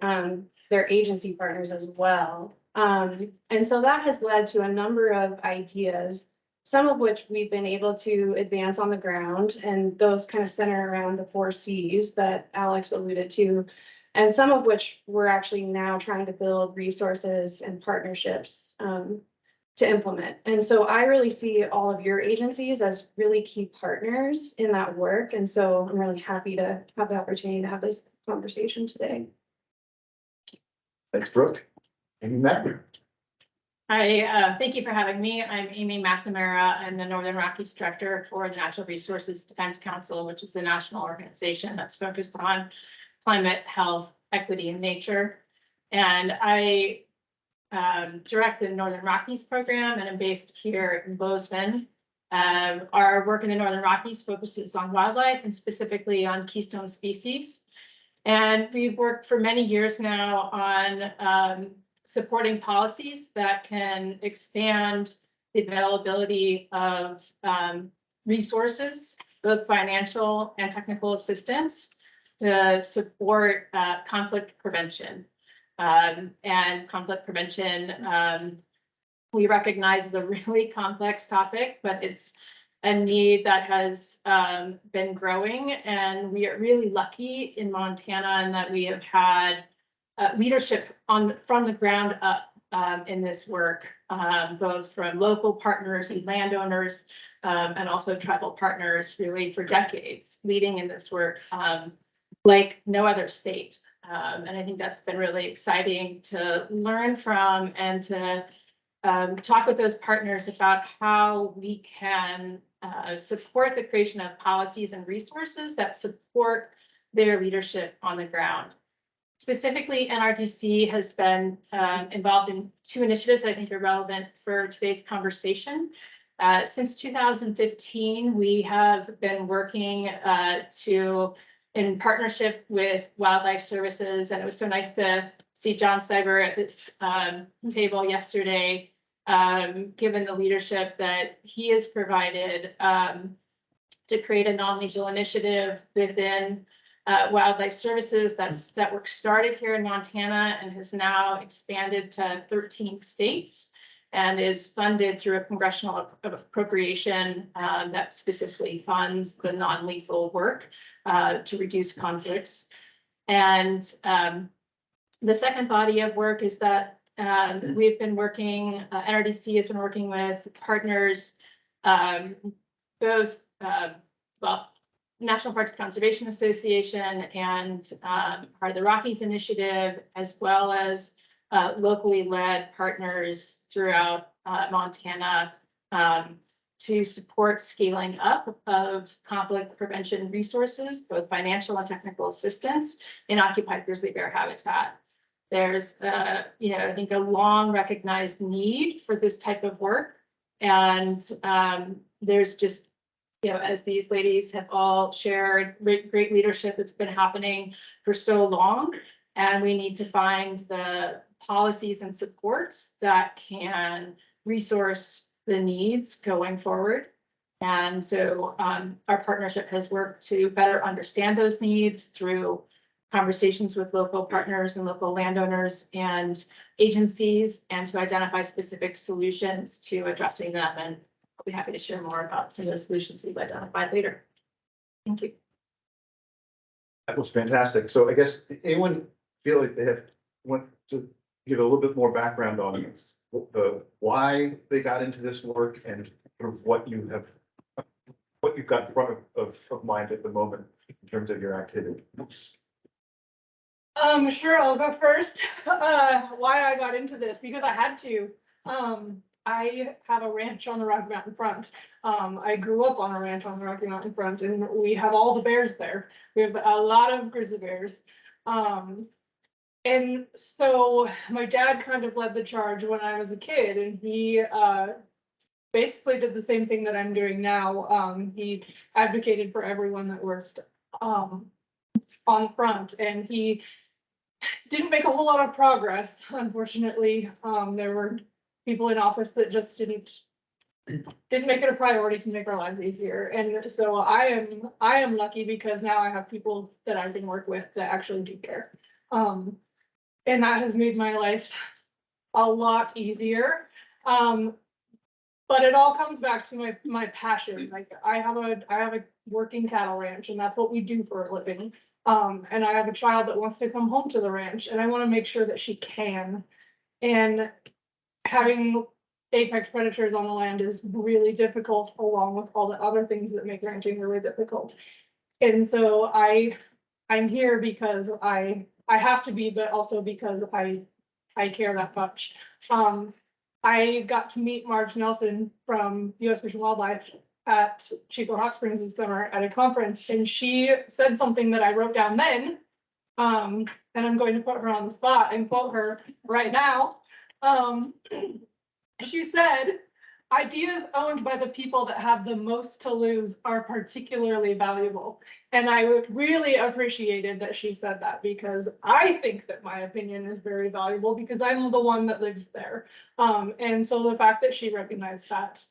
agency partners as well. And so that has led to a number of ideas, some of which we've been able to advance on the ground, and those kind of center around the 4 Cs that Alex alluded to, and some of which we're actually now trying to build resources and partnerships to implement. And so I really see all of your agencies as really key partners in that work. And so I'm really happy to have the opportunity to have this conversation today. Thanks, Brooke. Amy McNamara. Hi, thank you for having me. I'm Amy McNamara. I'm the Northern Rockies Director for the Natural Resources Defense Council, which is a national organization that's focused on climate, health, equity, and nature. And I direct the Northern Rockies program, and I'm based here in Bozeman. Our work in the Northern Rockies focuses on wildlife and specifically on keystone species. And we've worked for many years now on supporting policies that can expand the availability of resources, both financial and technical assistance, to support conflict prevention. And conflict prevention, we recognize is a really complex topic, but it's a need that has been growing. And we are really lucky in Montana in that we have had leadership from the ground up in this work, both from local partners and landowners, and also tribal partners really for decades leading in this work like no other state. And I think that's been really exciting to learn from and to talk with those partners about how we can support the creation of policies and resources that support their leadership on the ground. Specifically, NRDC has been involved in 2 initiatives that I think are relevant for today's conversation. Since 2015, we have been working in partnership with Wildlife Services, and it was so nice to see John Cyber at this table yesterday, given the leadership that he has provided to create a non-lethal initiative within Wildlife Services. That work started here in Montana and has now expanded to 13 states and is funded through a congressional appropriation that specifically funds the non-lethal work to reduce conflicts. And the second body of work is that We've been working, NRDC has been working with partners, both, well, National Parks Conservation Association and part of the Rockies Initiative, as well as locally led partners throughout Montana to support scaling up of conflict prevention resources, both financial and technical assistance in occupied grizzly bear habitat. There's, I think a long recognized need for this type of work. And there's just, as these ladies have all shared, great leadership that's been happening for so long. And we need to find the policies and supports that can resource the needs going forward. And so our partnership has worked to better understand those needs through conversations with local partners and local landowners and agencies, and to identify specific solutions to addressing them. And I'll be happy to share more about some of the solutions we've identified later. Thank you. That was fantastic. So I guess anyone feel like they want to give a little bit more background on this, why they got into this work and sort of what you've got in front of mind at the moment in terms of your activity? Sure, I'll go first. Why I got into this, because I had to. I have a ranch on the Rocky Mountain front. I grew up on a ranch on the Rocky Mountain front, and we have all the bears there. We have a lot of grizzly bears. And so my dad kind of led the charge when I was a kid, and he basically did the same thing that I'm doing now. He advocated for everyone that worked on the front, and he didn't make a whole lot of progress, unfortunately. There were people in office that just didn't make it a priority to make our lives easier. And so I am lucky because now I have people that I can work with that actually do care. And that has made my life a lot easier. But it all comes back to my passion. Like I have a working cattle ranch, and that's what we do for a living. And I have a child that wants to come home to the ranch, and I want to make sure that she can. And having apex predators on the land is really difficult, along with all the other things that make ranching really difficult. And so I'm here because I have to be, but also because I care that much. I got to meet Marge Nelson from U.S. Fish and Wildlife at Chico Hot Springs this summer at a conference, and she said something that I wrote down then. And I'm going to put her on the spot and quote her right now. She said, "Ideas owned by the people that have the most to lose are particularly valuable." And I really appreciated that she said that, because I think that my opinion is very valuable because I'm the one that lives there. And so the fact that she recognized that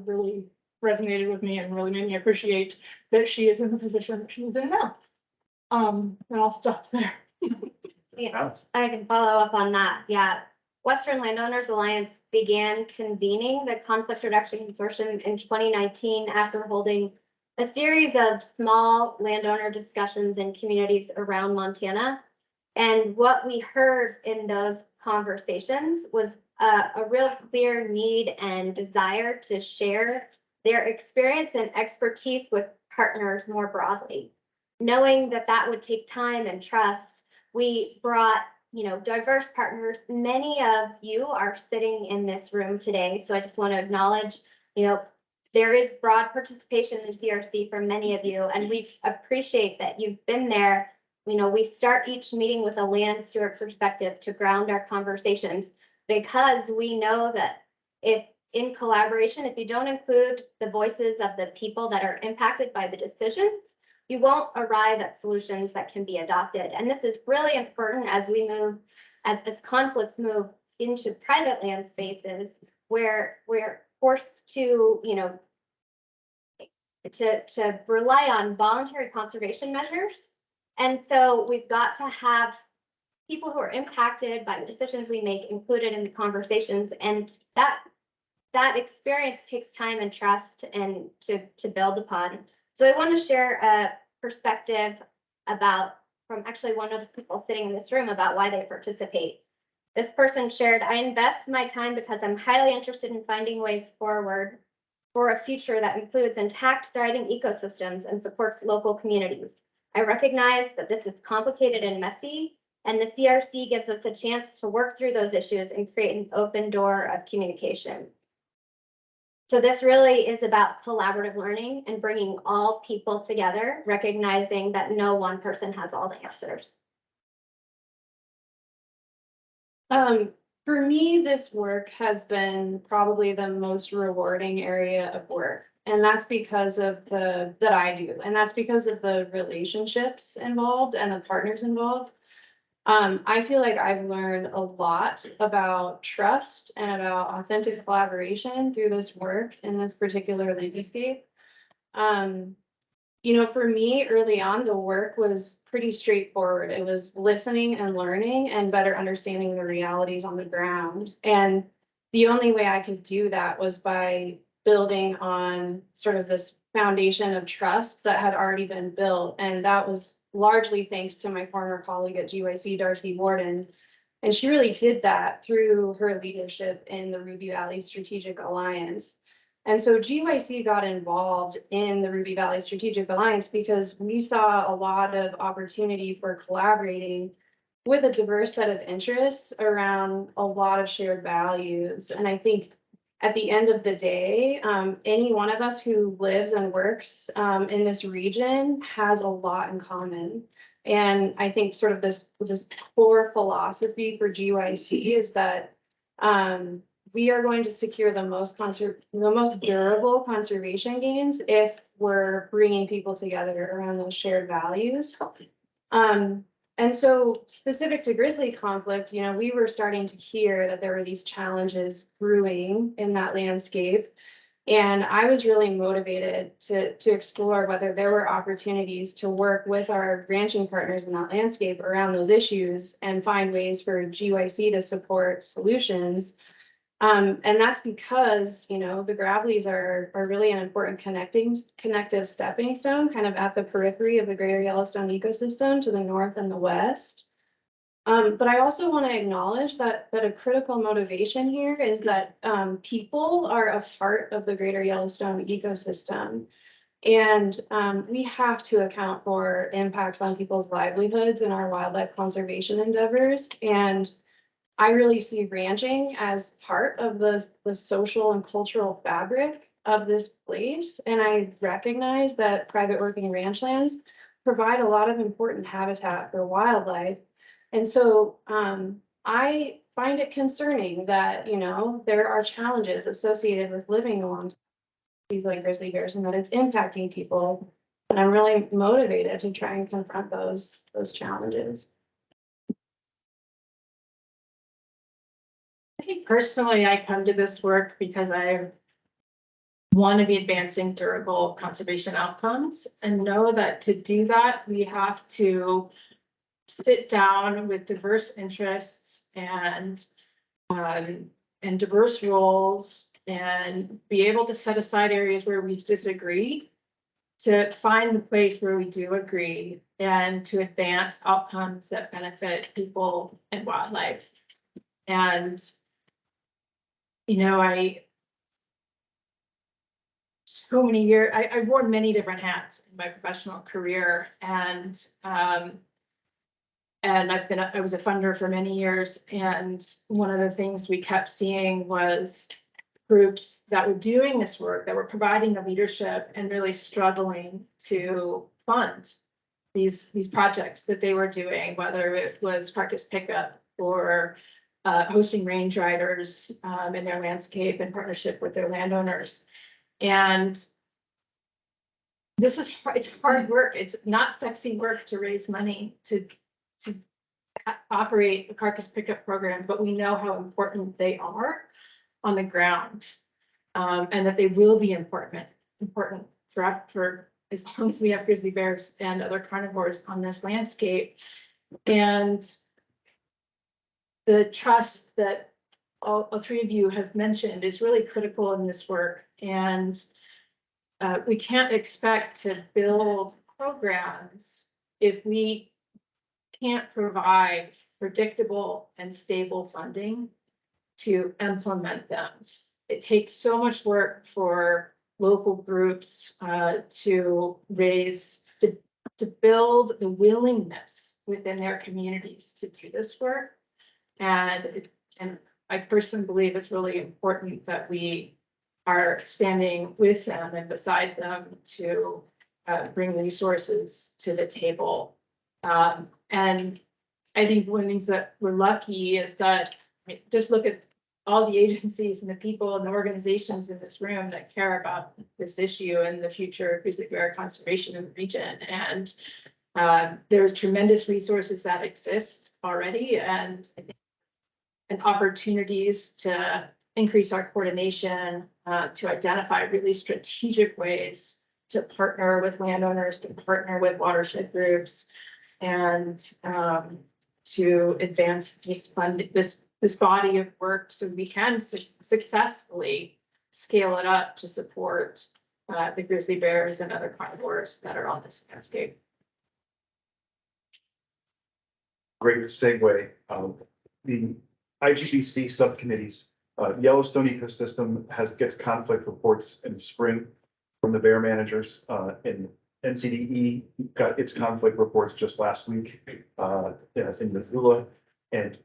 really resonated with me and really made me appreciate that she is in the position that she's in now. And I'll stop there. Yeah, I can follow up on that. Yeah. Western Landowners Alliance began convening the Conflict Reduction Consortium in 2019 after holding a series of small landowner discussions in communities around Montana. And what we heard in those conversations was a real clear need and desire to share their experience and expertise with partners more broadly. Knowing that that would take time and trust, we brought diverse partners. Many of you are sitting in this room today. So I just want to acknowledge, there is broad participation in CRC from many of you, and we appreciate that you've been there. We start each meeting with a land steward perspective to ground our conversations, because we know that if in collaboration, if you don't include the voices of the people that are impacted by the decisions, you won't arrive at solutions that can be adopted. And this is really important as we move, as conflicts move into private land spaces where we're forced to, to rely on voluntary conservation measures. And so we've got to have people who are impacted by the decisions we make included in the conversations. And that experience takes time and trust and to build upon. So I want to share a perspective from actually one of the people sitting in this room about why they participate. This person shared, I invest my time because I'm highly interested in finding ways forward for a future that includes intact, thriving ecosystems and supports local communities. I recognize that this is complicated and messy, and the CRC gives us a chance to work through those issues and create an open door of communication. So this really is about collaborative learning and bringing all people together, recognizing that no one person has all the answers. For me, this work has been probably the most rewarding area of work. And that's because of that I do, and that's because of the relationships involved and the partners involved. I feel like I've learned a lot about trust and about authentic collaboration through this work in this particular landscape. For me, early on, the work was pretty straightforward. It was listening and learning and better understanding the realities on the ground. And the only way I could do that was by building on sort of this foundation of trust that had already been built. And that was largely thanks to my former colleague at GYC, Darcy Warden. And she really did that through her leadership in the Ruby Valley Strategic Alliance. And so GYC got involved in the Ruby Valley Strategic Alliance because we saw a lot of opportunity for collaborating with a diverse set of interests around a lot of shared values. And I think at the end of the day, any one of us who lives and works in this region has a lot in common. And I think sort of this core philosophy for GYC is that we are going to secure the most durable conservation gains if we're bringing people together around those shared values. And so specific to grizzly conflict, we were starting to hear that there were these challenges brewing in that landscape. And I was really motivated to explore whether there were opportunities to work with our ranching partners in that landscape around those issues and find ways for GYC to support solutions. And that's because, the Gravelies are really an important connective stepping stone, kind of at the periphery of the Greater Yellowstone ecosystem to the north and the west. But I also want to acknowledge that a critical motivation here is that people are a part of the Greater Yellowstone ecosystem. And we have to account for impacts on people's livelihoods in our wildlife conservation endeavors. And I really see ranching as part of the social and cultural fabric of this place. And I recognize that private working ranch lands provide a lot of important habitat for wildlife. And so I find it concerning that, there are challenges associated with living alongside these like grizzly bears and that it's impacting people. And I'm really motivated to try and confront those challenges. I think personally, I come to this work because I want to be advancing durable conservation outcomes and know that to do that, we have to sit down with diverse interests and diverse roles and be able to set aside areas where we disagree, to find the place where we do agree and to advance outcomes that benefit people and wildlife. And so many years, I've worn many different hats in my professional career, and I was a funder for many years. And one of the things we kept seeing was groups that were doing this work, that were providing the leadership and really struggling to fund these projects that they were doing, whether it was carcass pickup or hosting range riders in their landscape in partnership with their landowners. And this is hard, it's hard work. It's not sexy work to raise money to operate a carcass pickup program, but we know how important they are on the ground, and that they will be important for as long as we have grizzly bears and other carnivores on this landscape. And the trust that all three of you have mentioned is really critical in this work. And we can't expect to build programs if we can't provide predictable and stable funding to implement them. It takes so much work for local groups to raise, to build the willingness within their communities to do this work. And I personally believe it's really important that we are standing with them and beside them to bring resources to the table. And I think one of the things that we're lucky is that, I mean, just look at all the agencies and the people and the organizations in this room that care about this issue and the future of grizzly bear conservation in the region. And there's tremendous resources that exist already, and opportunities to increase our coordination, to identify really strategic ways to partner with landowners, to partner with watershed groups, and to advance this body of work so we can successfully scale it up to support the grizzly bears and other carnivores that are on this landscape. Great segue. The IGBC subcommittees, Yellowstone ecosystem gets conflict reports in the spring from the bear managers, and NCDE got its conflict reports just last week in Missoula. And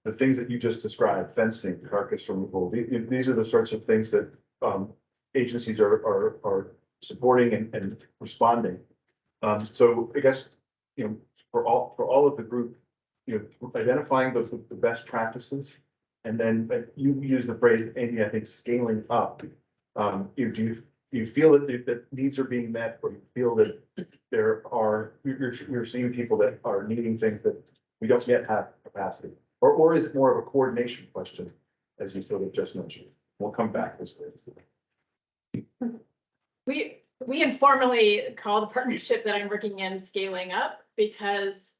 the things that you just described, fencing, carcass removal, these are the sorts of things that agencies are supporting and responding. So I guess, for all of the group, identifying the best practices, and then you use the phrase, Amy, I think, scaling up. Do you feel that needs are being met, or you feel that you're seeing people that are needing things that we don't yet have capacity? Or is it more of a coordination question, as you sort of just mentioned? We'll come back this way. We informally call the partnership that I'm working in Scaling Up, because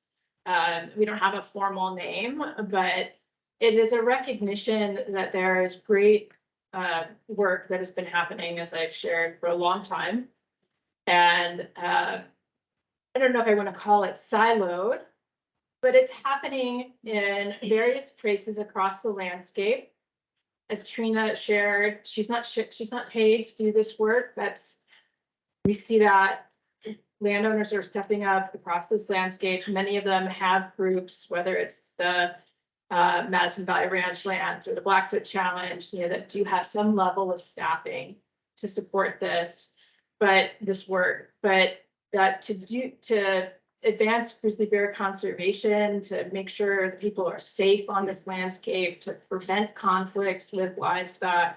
we don't have a formal name, but it is a recognition that there is great work that has been happening, as I've shared, for a long time. And I don't know if I want to call it siloed, but it's happening in various places across the landscape. As Trina shared, she's not paid to do this work. We see that landowners are stepping up across this landscape. Many of them have groups, whether it's the Madison Valley Ranch Lands or the Blackfoot Challenge, that do have some level of staffing to support this work. But that to advance grizzly bear conservation, to make sure that people are safe on this landscape, to prevent conflicts with livestock,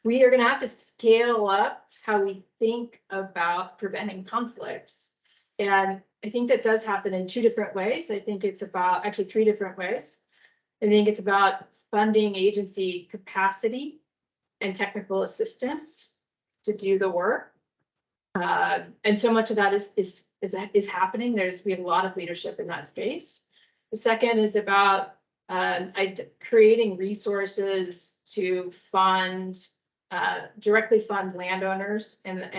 we are going to have to scale up how we think about preventing conflicts. And I think that does happen in two different ways. I think it's about actually three different ways. I think it's about funding agency capacity and technical assistance to do the work. And so much of that is happening. We have a lot of leadership in that space. The second is about creating resources to directly fund landowners and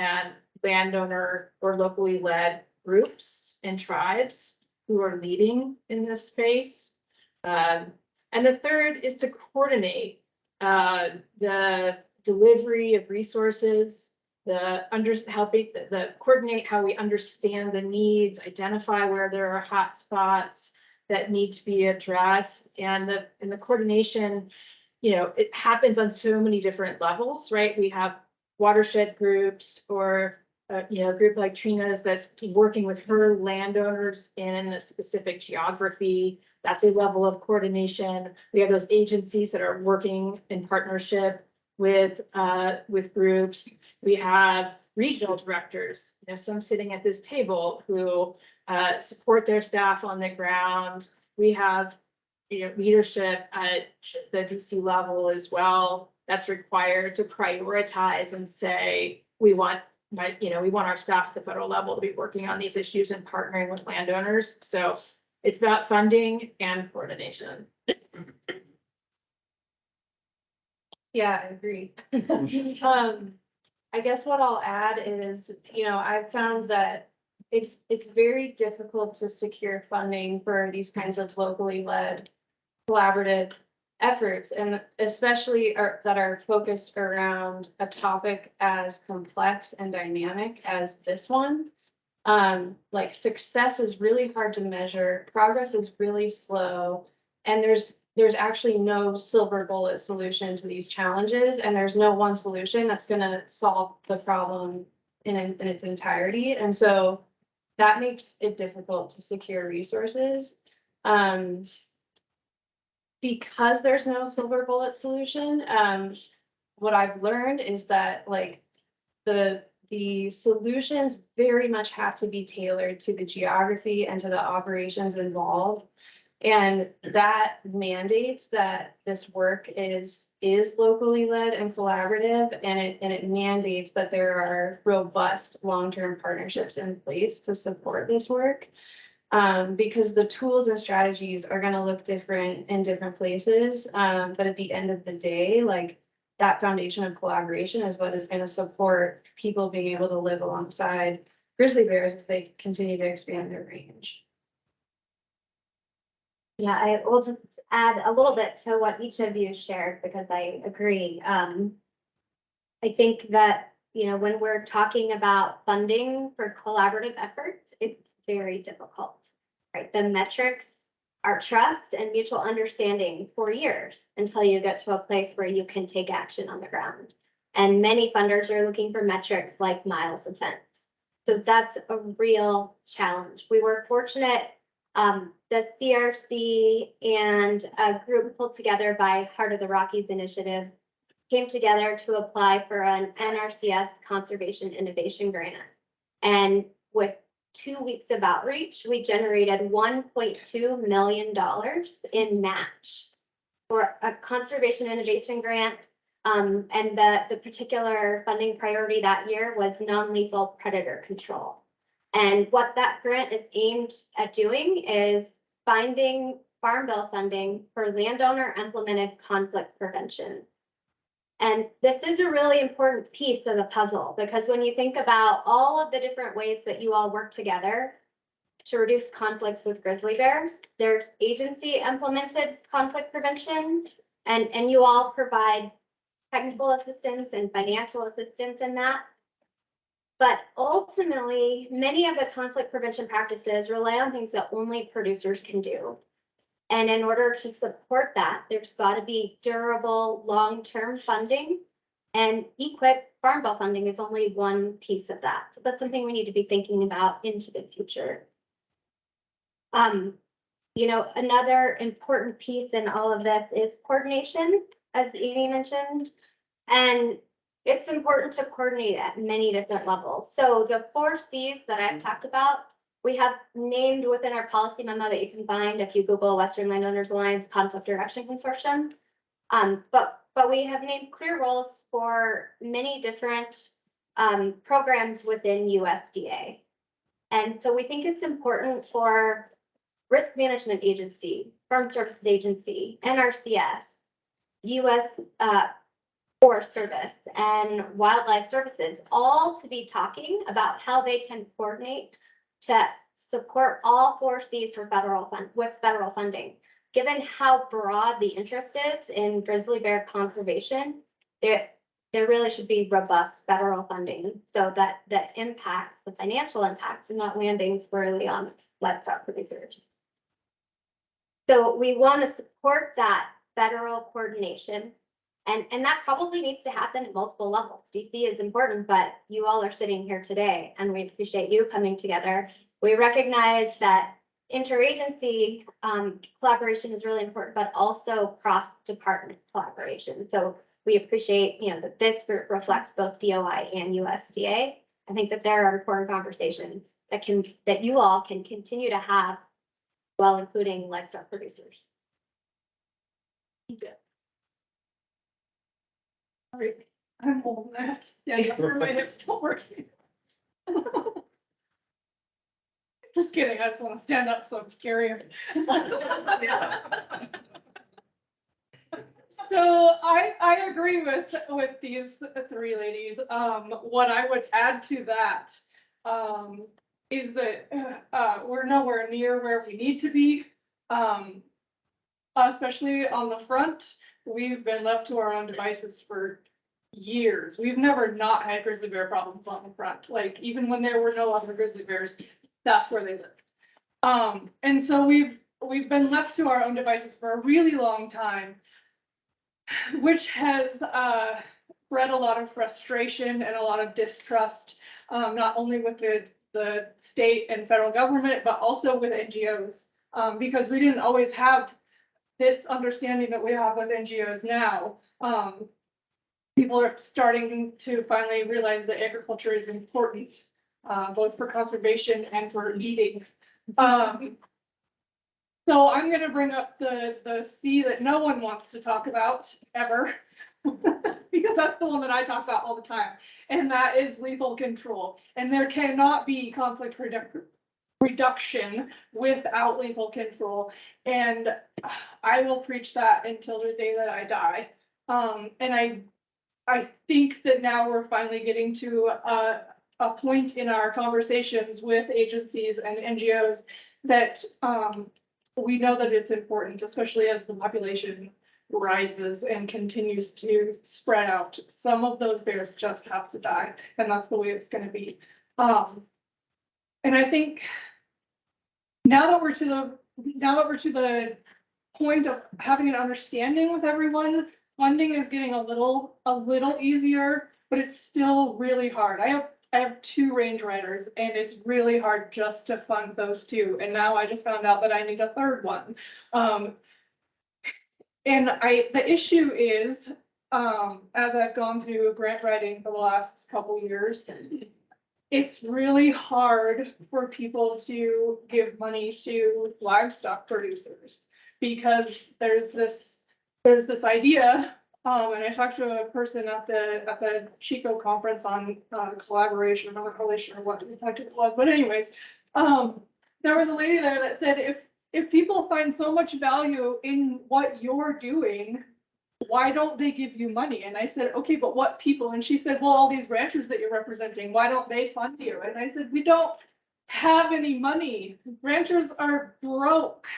landowner or locally led groups and tribes who are leading in this space. And the third is to coordinate the delivery of resources, coordinate how we understand the needs, identify where there are hot spots that need to be addressed, and the coordination, it happens on so many different levels, right? We have watershed groups, or a group like Trina's that's working with her landowners in a specific geography. That's a level of coordination. We have those agencies that are working in partnership with groups. We have regional directors, some sitting at this table, who support their staff on the ground. We have leadership at the DC level as well that's required to prioritize and say, we want our staff at the federal level to be working on these issues and partnering with landowners. So it's about funding and coordination. Yeah, I agree. I guess what I'll add is, I've found that it's very difficult to secure funding for these kinds of locally led collaborative efforts, and especially that are focused around a topic as complex and dynamic as this one. Like success is really hard to measure, progress is really slow, and there's actually no silver bullet solution to these challenges, and there's no one solution that's gonna solve the problem in its entirety, and so that makes it difficult to secure resources. Because there's no silver bullet solution, what I've learned is that like the solutions very much have to be tailored to the geography and to the operations involved. And that mandates that this work is locally led and collaborative, and it mandates that there are robust long-term partnerships in place to support this work. Because the tools and strategies are gonna look different in different places. But at the end of the day, like that foundation of collaboration is what is gonna support people being able to live alongside grizzly bears as they continue to expand their range. Yeah, I will just add a little bit to what each of you shared because I agree. I think that, you know, when we're talking about funding for collaborative efforts, it's very difficult, right? The metrics are trust and mutual understanding for years until you get to a place where you can take action on the ground. And many funders are looking for metrics like miles of fence. So that's a real challenge. We were fortunate, the CRC and a group pulled together by Heart of the Rockies initiative came together to apply for an NRCS Conservation Innovation Grant. And with 2 weeks of outreach, we generated $1.2 million in match for a conservation innovation grant. And the particular funding priority that year was non-lethal predator control. And what that grant is aimed at doing is finding farm bill funding for landowner implemented conflict prevention. And this is a really important piece of the puzzle because when you think about all of the different ways that you all work together to reduce conflicts with grizzly bears, there's agency implemented conflict prevention, and you all provide technical assistance and financial assistance in that. But ultimately, many of the conflict prevention practices rely on things that only producers can do. And in order to support that, there's got to be durable, long-term funding, and EQIP farm bill funding is only one piece of that. So that's something we need to be thinking about into the future. You know, another important piece in all of this is coordination, as Amy mentioned, and it's important to coordinate at many different levels. So the 4 C's that I've talked about, we have named within our policy memo that you can find if you Google Western Landowners Alliance Conflict Reduction Consortium. But we have named clear roles for many different programs within USDA. And so we think it's important for Risk Management Agency, Farm Services Agency, NRCS, US Forest Service, and Wildlife Services, all to be talking about how they can coordinate to support all 4 C's for with federal funding. Given how broad the interest is in grizzly bear conservation, there really should be robust federal funding so that the impacts, the financial impacts, are not landing squarely on livestock producers. So we want to support that federal coordination. And that probably needs to happen at multiple levels. DC is important, but you all are sitting here today and we appreciate you coming together. We recognize that interagency collaboration is really important, but also cross-department collaboration. So we appreciate, you know, that this group reflects both DOI and USDA. I think that there are important conversations that you all can continue to have while including livestock producers. Sorry, I'm old and I have to stand up for my hips don't work. Just kidding, I just want to stand up so I'm scarier. So I agree with these 3 ladies. What I would add to that is that, we're nowhere near where we need to be. Especially on the front, we've been left to our own devices for years. We've never not had grizzly bear problems on the front, like even when there were no other grizzly bears, that's where they lived. And so we've been left to our own devices for a really long time, which has bred a lot of frustration and a lot of distrust, not only with the state and federal government, but also with NGOs, because we didn't always have this understanding that we have with NGOs now. People are starting to finally realize that agriculture is important, both for conservation and for eating. So I'm gonna bring up the C that no one wants to talk about ever, because that's the one that I talk about all the time, and that is lethal control. And there cannot be conflict reduction without lethal control. And I will preach that until the day that I die. And I think that now we're finally getting to a point in our conversations with agencies and NGOs that we know that it's important, especially as the population rises and continues to spread out. Some of those bears just have to die, and that's the way it's going to be. And I think now that we're to the point of having an understanding with everyone, funding is getting a little easier, but it's still really hard. I have 2 range riders, and it's really hard just to fund those 2. And now I just found out that I need a 3rd one. And the issue is, as I've gone through grant writing for the last couple years, it's really hard for people to give money to livestock producers, because there's this idea. And I talked to a person at the Chico conference on collaboration. I'm not really sure what it was, but anyways, there was a lady there that said, if people find so much value in what you're doing, why don't they give you money? And I said, okay, but what people? And she said, well, all these ranchers that you're representing, why don't they fund you? And I said, we don't have any money. Ranchers are broke,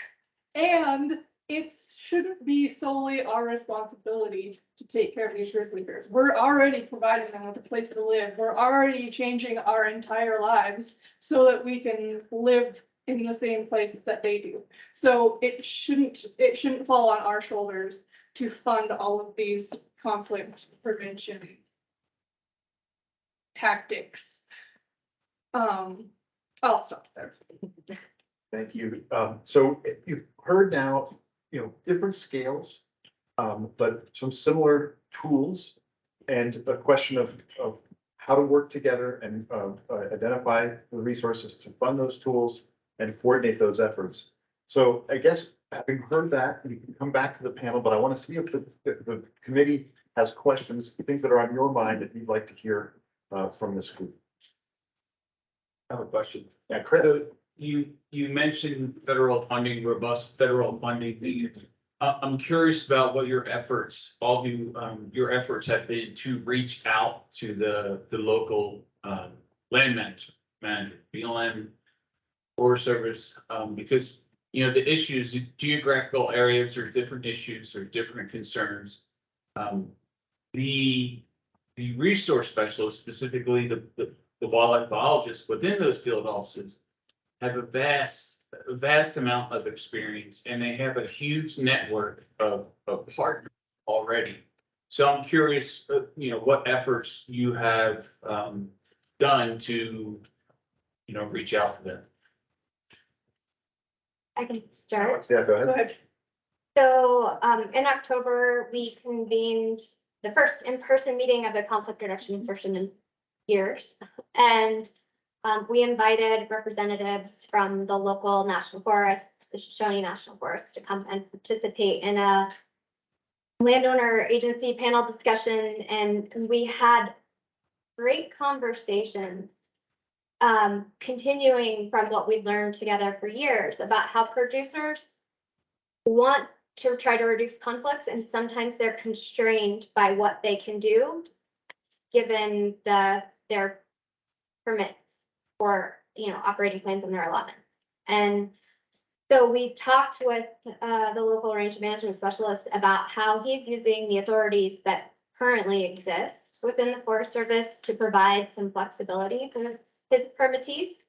and it shouldn't be solely our responsibility to take care of these grizzly bears. We're already providing them with a place to live. We're already changing our entire lives so that we can live in the same place that they do. So it shouldn't fall on our shoulders to fund all of these conflict prevention tactics. I'll stop there. Thank you. So you've heard now, different scales, but some similar tools, and a question of how to work together and identify the resources to fund those tools and coordinate those efforts. So I guess, having heard that, we can come back to the panel, but I want to see if the committee has questions, things that are on your mind that you'd like to hear from this group. I have a question. Yeah, Chris. You mentioned federal funding, robust federal funding. I'm curious about what your efforts, all of you, your efforts have been to reach out to the local land manager, BLM, Forest Service, because the issues, geographical areas are different issues or different concerns. The resource specialists, specifically the wildlife biologists within those field offices, have a vast amount of experience, and they have a huge network of partners already. So I'm curious, what efforts you have done to, reach out to them. I can start. Yeah, go Go ahead. ahead. So in October, we convened the first in-person meeting of the conflict reduction consortium in years. And we invited representatives from the local national forest, the Shoshone National Forest, to come and participate in a landowner agency panel discussion. And we had great conversations, continuing from what we've learned together for years about how producers want to try to reduce conflicts, and sometimes they're constrained by what they can do given their permits for operating plans and their allotments. And so we talked with the local range management specialist about how he's using the authorities that currently exist within the Forest Service to provide some flexibility for his permittees.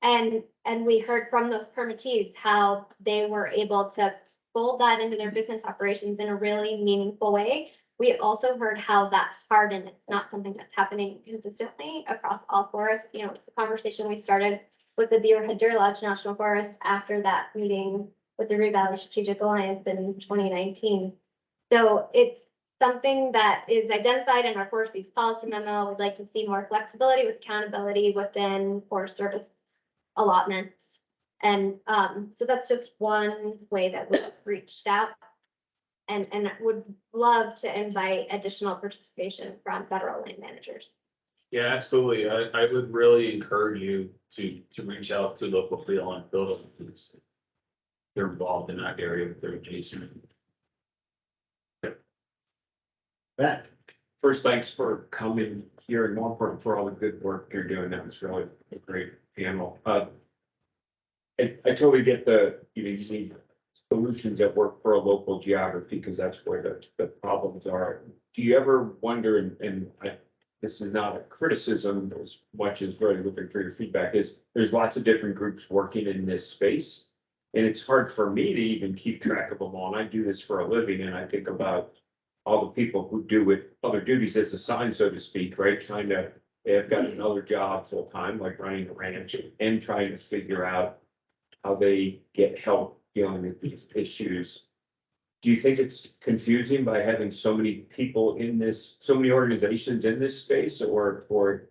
And we heard from those permittees how they were able to fold that into their business operations in a really meaningful way. We also heard how that's hard and it's not something that's happening consistently across all forests. It's a conversation we started with the Beaverhead Deer Lodge National Forest after that meeting with the Rio Valley Strategic Alliance in 2019. So it's something that is identified in our Forest Use Policy Memo. We'd like to see more flexibility with accountability within Forest Service allotments. And so that's just one way that we've reached out and would love to invite additional participation from federal land managers. Yeah, absolutely. I would really encourage you to reach out to local field because they're involved in that area, they're adjacent. Matt, First, thanks for coming here and more important for all the good work you're doing. That was really a great panel. I totally get you need solutions that work for a local geography because that's where the problems are. Do you ever wonder, this is not a criticism as much as really looking for your feedback, is there's lots of different groups working in this space. And it's hard for me to even keep track of them all. And I do this for a living and I think about all the people who do it, other duties as assigned, so to speak, right? They've got another job full time, like running a ranch and trying to figure out how they get help dealing with these issues. Do you think it's confusing by having so many people in this, so many organizations in this space, or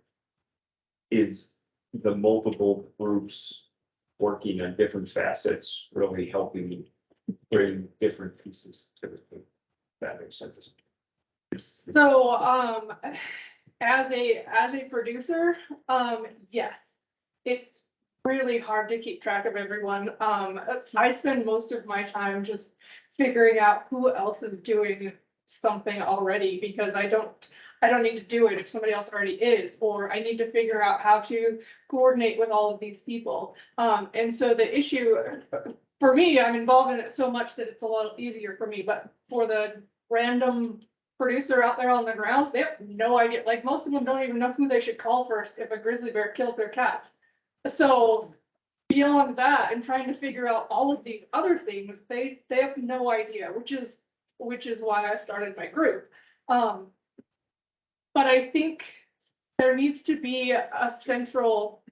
is the multiple groups working on different facets really helping bring different pieces to the table? That makes sense. So, as a producer, yes, it's really hard to keep track of everyone. I spend most of my time just figuring out who else is doing something already because I don't need to do it if somebody else already is, or I need to figure out how to coordinate with all of these people. And so the issue for me, I'm involved in it so much that it's a lot easier for me, but for the random producer out there on the ground, they have no idea. Like most of them don't even know who they should call first if a grizzly bear killed their cat. So beyond that and trying to figure out all of these other things, they have no idea, which is why I started my group. But I think there needs to be a central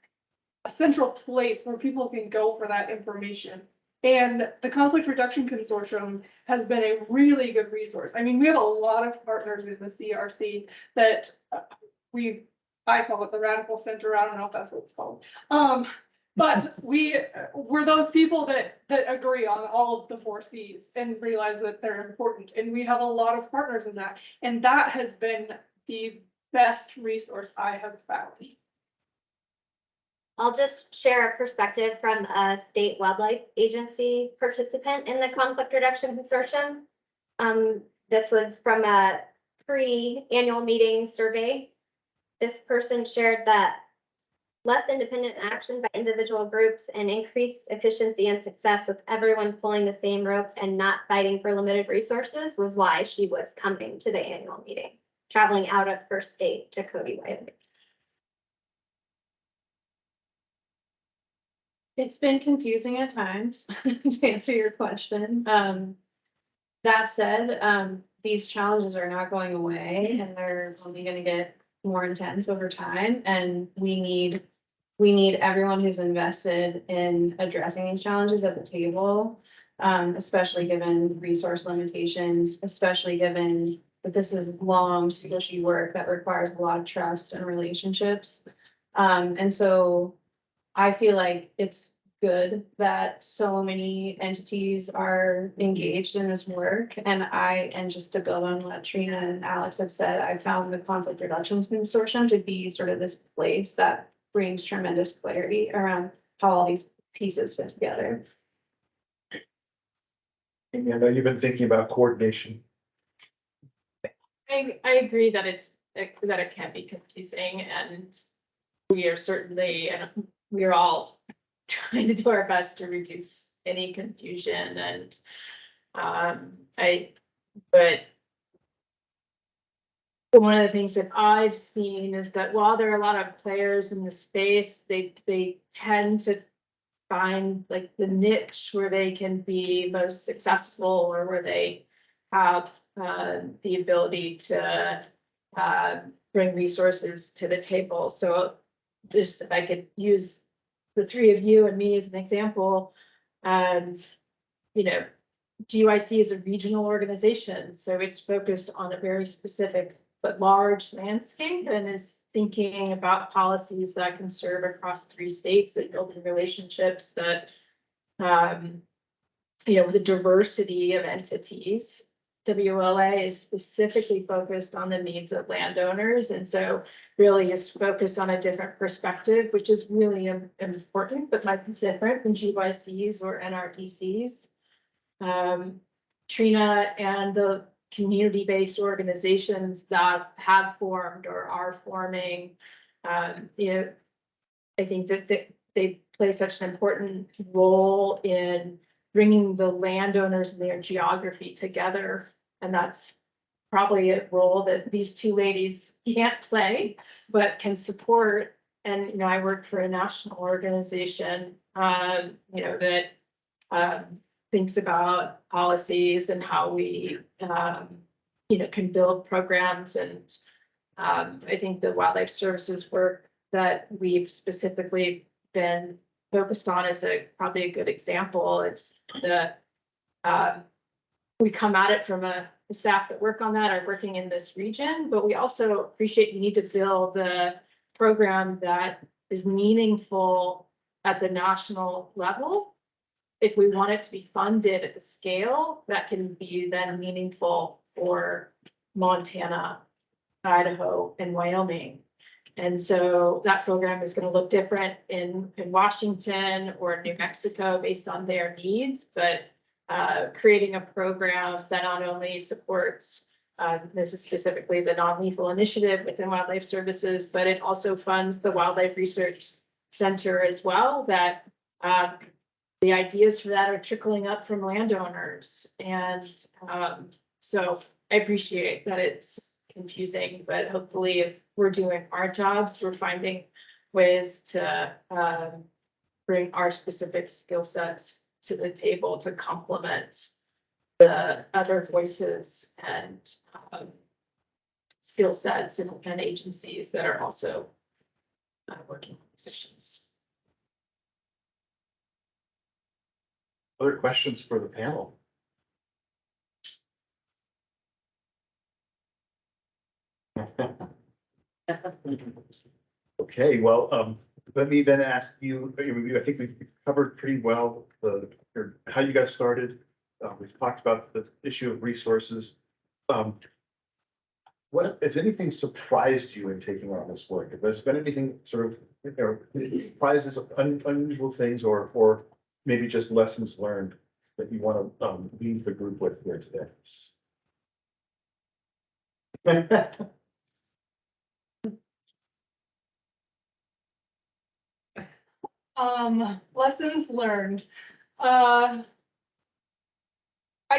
place where people can go for that information. And the Conflict Reduction Consortium has been a really good resource. I mean, we have a lot of partners in the CRC that I call it the Radical Center. I don't know if that's what it's called. But we're those people that agree on all of the 4 Cs and realize that they're important. And we have a lot of partners in that. And that has been the best resource I have found. I'll just share a perspective from a state wildlife agency participant in the Conflict Reduction Consortium. This was from a pre-annual meeting survey. This person shared that less independent action by individual groups and increased efficiency and success with everyone pulling the same rope and not fighting for limited resources was why she was coming to the annual meeting, traveling out of her state to Cody, Wyoming. It's been confusing at times, to answer your question. That said, these challenges are not going away and they're only gonna get more intense over time. And we need everyone who's invested in addressing these challenges at the table, especially given resource limitations, especially given that this is long, squishy work that requires a lot of trust and relationships. And so I feel like it's good that so many entities are engaged in this work. And just to build on what Trina and Alex have said, I found the Conflict Reduction Consortium to be sort of this place that brings tremendous clarity around how all these pieces fit together. and I know you've been thinking about coordination. I agree that it can be confusing and we are certainly, and we're all trying to do our best to reduce any confusion and, but one of the things that I've seen is that while there are a lot of players in the space, they tend to find like the niche where they can be most successful or where they have the ability to bring resources to the table. So just if I could use the three of you and me as an example, you know, GYC is a regional organization, so it's focused on a very specific but large landscape and is thinking about policies that can serve across 3 states and building relationships that, you know, with a diversity of entities. WLA is specifically focused on the needs of landowners, and so really is focused on a different perspective, which is really important, but might be different than GYCs or NRDCs. Trina and the community-based organizations that have formed or are forming, you know, I think that they play such an important role in bringing the landowners and their geography together. And that's probably a role that these 2 ladies can't play, but can support. And, you know, I work for a national organization, you know, that thinks about policies and how we, you know, can build programs. And I think the wildlife services work that we've specifically been focused on is probably a good example. It's the we come at it from the staff that work on that are working in this region, but we also appreciate you need to build a program that is meaningful at the national level. If we want it to be funded at the scale that can be then meaningful for Montana, Idaho, and Wyoming. And so that program is going to look different in Washington or New Mexico based on their needs, but creating a program that not only supports, this is specifically the non-lethal initiative within Wildlife Services, but it also funds the Wildlife Research Center as well, that the ideas for that are trickling up from landowners. And so I appreciate that it's confusing, but hopefully if we're doing our jobs, we're finding ways to bring our specific skill sets to the table to complement the other voices and skill sets and agencies that are also working on these issues. Other questions for the panel? Okay, well, let me then ask you, I think we've covered pretty well how you guys started. We've talked about the issue of resources. What, if anything, surprised you in taking on this work? If there's been anything sort of, you know, surprises, unusual things, or maybe just lessons learned that you want to leave the group with here today? Lessons learned. I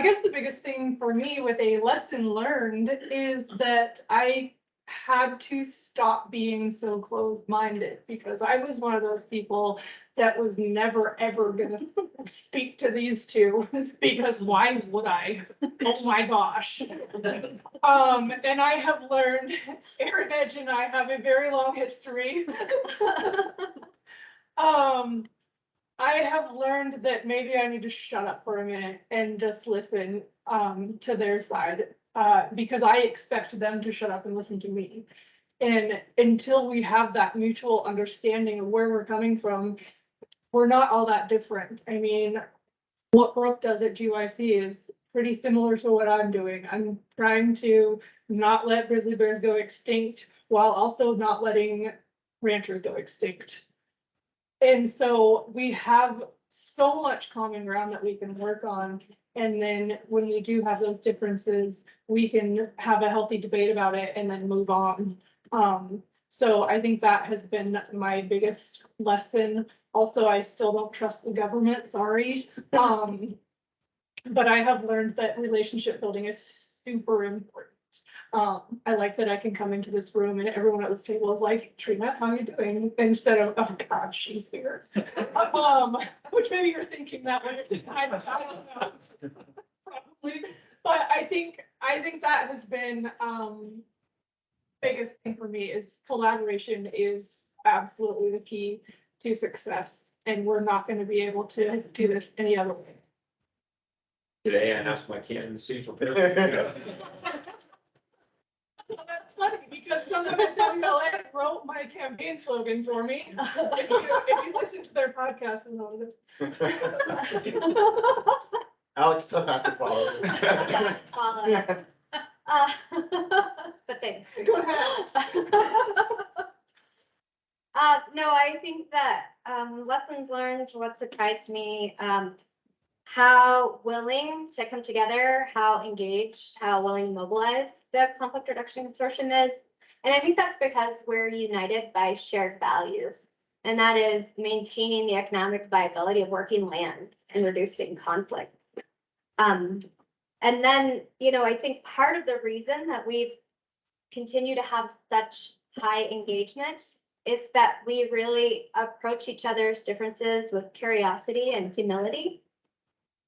guess the biggest thing for me with a lesson learned is that I had to stop being so closed-minded, because I was one of those people that was never ever gonna speak to these 2, because why would I? Oh my gosh. And I have learned, Aaron Edge and I have a very long history. I have learned that maybe I need to shut up for a minute and just listen to their side, because I expect them to shut up and listen to me. And until we have that mutual understanding of where we're coming from, we're not all that different. I mean, what Brooke does at GYC is pretty similar to what I'm doing. I'm trying to not let grizzly bears go extinct while also not letting ranchers go extinct. And so we have so much common ground that we can work on. And then when we do have those differences, we can have a healthy debate about it and then move on. So I think that has been my biggest lesson. Also, I still don't trust the government, sorry. But I have learned that relationship building is super important. I like that I can come into this room and everyone at the table is like, Trina, how are you doing? Instead of, oh God, she's here. Which maybe you're thinking that way. I don't know. Probably. But I think that has been, biggest thing for me is collaboration is absolutely the key to success. And we're not going to be able to do this any other way. Today I asked my candidacy for. Well, that's funny because someone at WLA wrote my campaign slogan for me. If you listen to their podcast and all this. Alex, tough act to follow. But thanks. Go ahead. No, I think that, lessons learned, what surprised me, how willing to come together, how engaged, how willing to mobilize the conflict reduction consortium is. And I think that's because we're united by shared values. And that is maintaining the economic viability of working land and reducing conflict. And then, I think part of the reason that we've continued to have such high engagement is that we really approach each other's differences with curiosity and humility.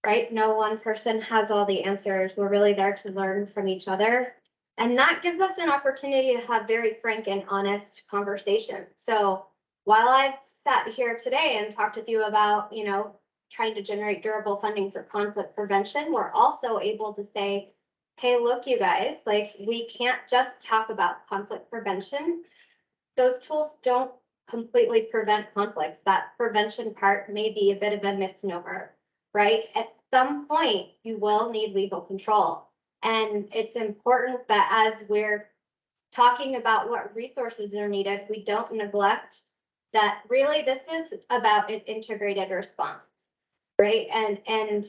Right? No one person has all the answers. We're really there to learn from each other. And that gives us an opportunity to have very frank and honest conversations. So while I've sat here today and talked with you about, trying to generate durable funding for conflict prevention, we're also able to say, hey, look, you guys, like we can't just talk about conflict prevention. Those tools don't completely prevent conflicts. That prevention part may be a bit of a misnomer. Right? At some point, you will need legal control. And it's important that as we're talking about what resources are needed, we don't neglect that really this is about an integrated response, right? And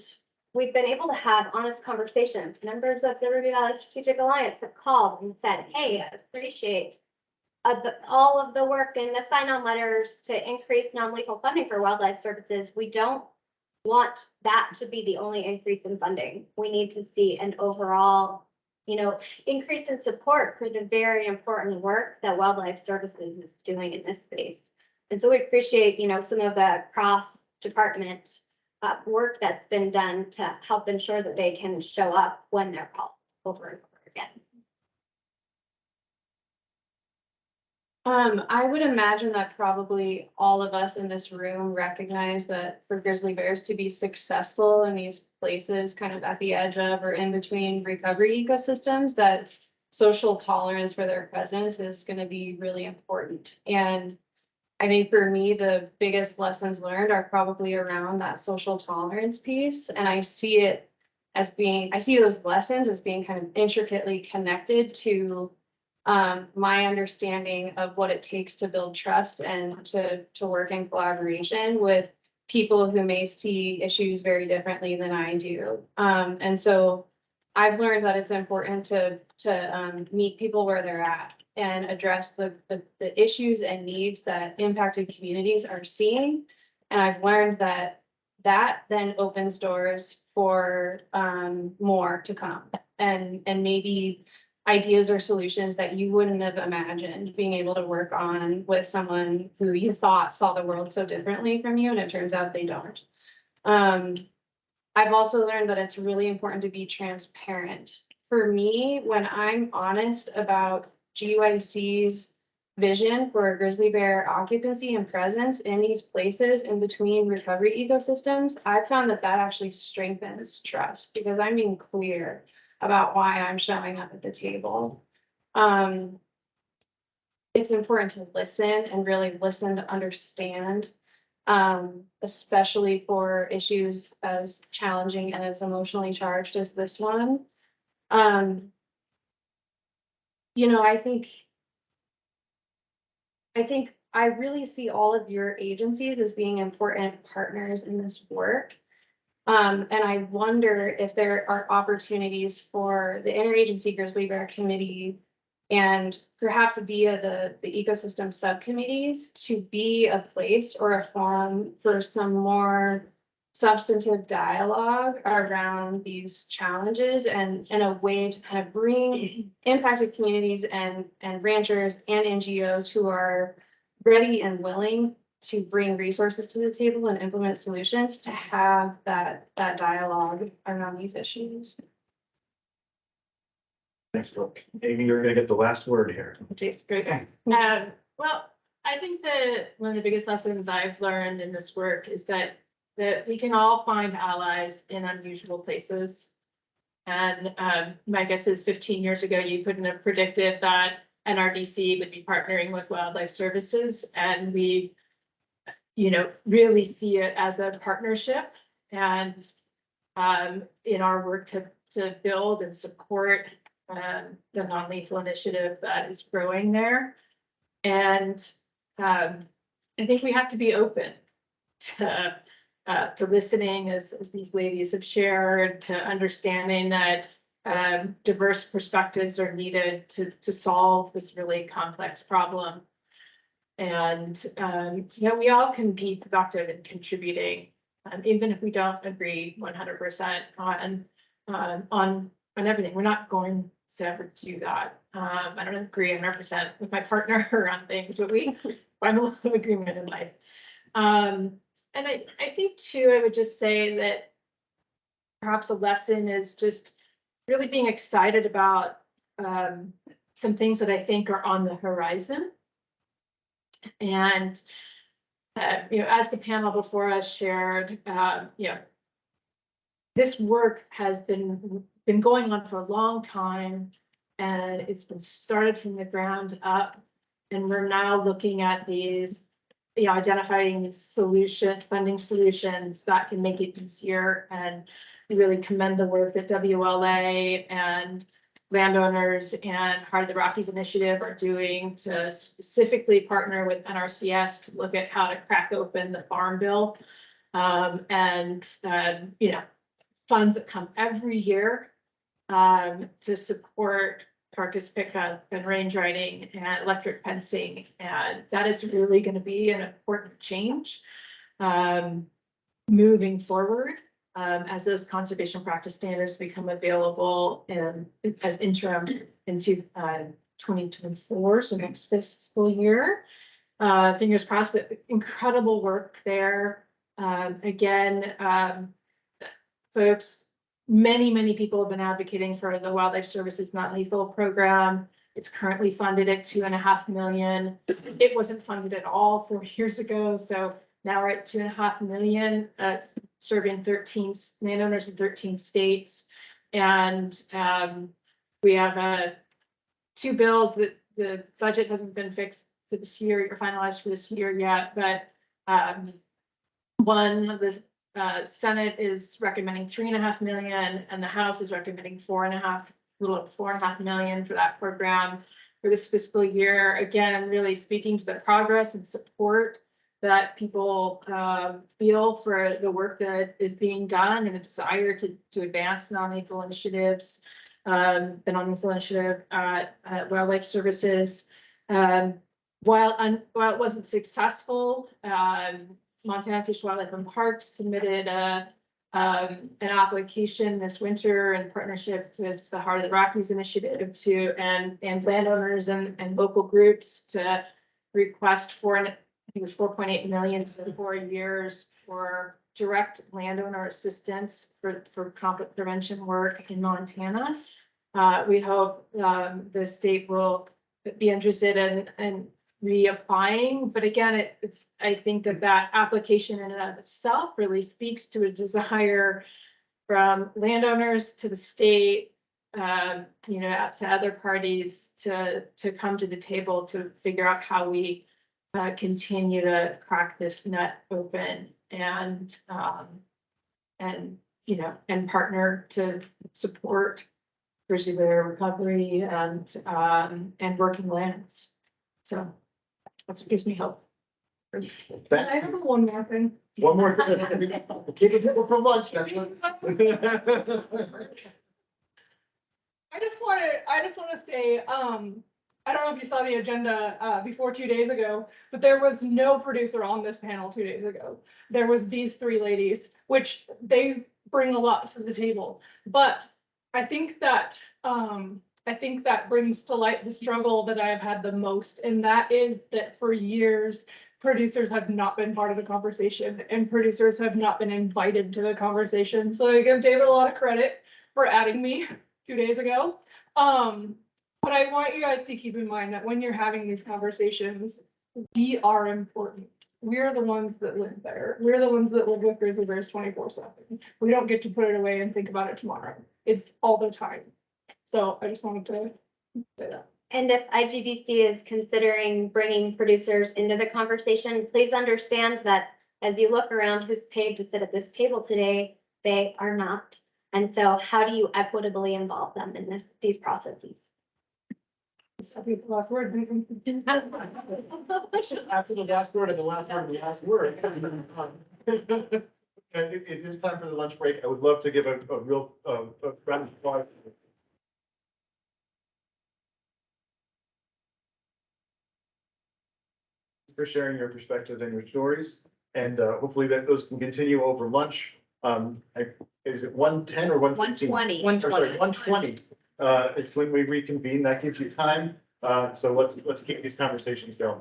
we've been able to have honest conversations. Members of the Ruby Valley Strategic Alliance have called and said, hey, I appreciate all of the work and the sign-on letters to increase non-lethal funding for wildlife services. We don't want that to be the only increase in funding. We need to see an overall, increase in support for the very important work that wildlife services is doing in this space. And so we appreciate, some of the cross-department work that's been done to help ensure that they can show up when they're called over and over again. I would imagine that probably all of us in this room recognize that for grizzly bears to be successful in these places, kind of at the edge of or in between recovery ecosystems, that social tolerance for their presence is going to be really important. And I think for me, the biggest lessons learned are probably around that social tolerance piece. And I see those lessons as being kind of intricately connected to my understanding of what it takes to build trust and to work in collaboration with people who may see issues very differently than I do. And so I've learned that it's important to meet people where they're at and address the issues and needs that impacted communities are seeing. And I've learned that then opens doors for more to come and maybe ideas or solutions that you wouldn't have imagined being able to work on with someone who you thought saw the world so differently from you, and it turns out they don't. I've also learned that it's really important to be transparent. For me, when I'm honest about GYC's vision for grizzly bear occupancy and presence in these places in between recovery ecosystems, I've found that actually strengthens trust because I'm being clear about why I'm showing up at the table. It's important to listen and really listen to understand, especially for issues as challenging and as emotionally charged as this one. I think I really see all of your agencies as being important partners in this work. And I wonder if there are opportunities for the Interagency Grizzly Bear Committee And perhaps via the ecosystem subcommittees to be a place or a forum for some more substantive dialogue around these challenges and a way to kind of bring impacted communities and ranchers and NGOs who are ready and willing to bring resources to the table and implement solutions to have that dialogue around these issues. Thanks, Brooke. Amy, you're gonna get the last word here. Jason, great. Well, I think that one of the biggest lessons I've learned in this work is that we can all find allies in unusual places. And my guess is 15 years ago, you couldn't have predicted that NRDC would be partnering with Wildlife Services, and we, really see it as a partnership. And in our work to build and support the non-lethal initiative that is growing there. And I think we have to be open to listening, as these ladies have shared, to understanding that diverse perspectives are needed to solve this really complex problem. And we all can be productive in contributing, even if we don't agree 100% on everything. We're not going to ever do that. I don't agree 100% with my partner on things, but we find a lot of agreement in life. And I think too, I would just say that perhaps a lesson is just really being excited about some things that I think are on the horizon. And, as the panel before us shared, this work has been going on for a long time, and it's been started from the ground up. And we're now looking at these, identifying these funding solutions that can make it easier, and really commend the work that WLA and landowners and Heart of the Rockies Initiative are doing to specifically partner with NRCS to look at how to crack open the Farm Bill. And funds that come every year to support carcass pickup and range riding and electric fencing. And that is really going to be an important change moving forward. As those conservation practice standards become available and as interim into 2024, so next fiscal year. Fingers crossed, but incredible work there. Again, folks, many people have been advocating for the Wildlife Services non-lethal program. It's currently funded at $2.5 million. It wasn't funded at all 4 years ago, so now we're at $2.5 million. Serving 13 landowners in 13 states. And we have 2 bills that the budget hasn't been fixed for this year or finalized for this year yet. But one, the Senate is recommending $3.5 million, and the House is recommending a little over $4.5 million for that program for this fiscal year. Again, really speaking to the progress and support that people feel for the work that is being done and a desire to advance non-lethal initiatives, the non-lethal initiative at Wildlife Services. While it wasn't successful, Montana Fish, Wildlife and Parks submitted an application this winter in partnership with the Heart of the Rockies Initiative and landowners and local groups to request I think it was 4.8 million for 4 years for direct landowner assistance for conflict prevention work in Montana. We hope the state will be interested in reapplying, but again, I think that application in and of itself really speaks to a desire from landowners to the state, to other parties to come to the table to figure out how we continue to crack this nut open and partner to support grizzly bear recovery and working lands. So that's what gives me hope. I have one more thing. One more thing. Keep it people from lunch. That's what. I just want to say, I don't know if you saw the agenda before 2 days ago, but there was no producer on this panel 2 days ago. There was these three ladies, which they bring a lot to the table. But I think that brings to light the struggle that I have had the most, and that is that for years, producers have not been part of the conversation and producers have not been invited to the conversation. So I give David a lot of credit for adding me 2 days ago. But I want you guys to keep in mind that when you're having these conversations, we are important. We're the ones that live there. We're the ones that live with grizzly bears 24/7. We don't get to put it away and think about it tomorrow. It's all the time. So I just wanted to say that. And if IGBC is considering bringing producers into the conversation, please understand that as you look around who's paid to sit at this table today, they are not. And so how do you equitably involve them in these processes? I think the last word. After the last word and the last word of the last word. And it is time for the lunch break. I would love to give a real, a round of applause for sharing your perspectives and your stories. And hopefully that those can continue over lunch. Is it 1:10 or 1:15? 1:20. 1:20. It's when we reconvene. That gives you time. So let's keep these conversations going.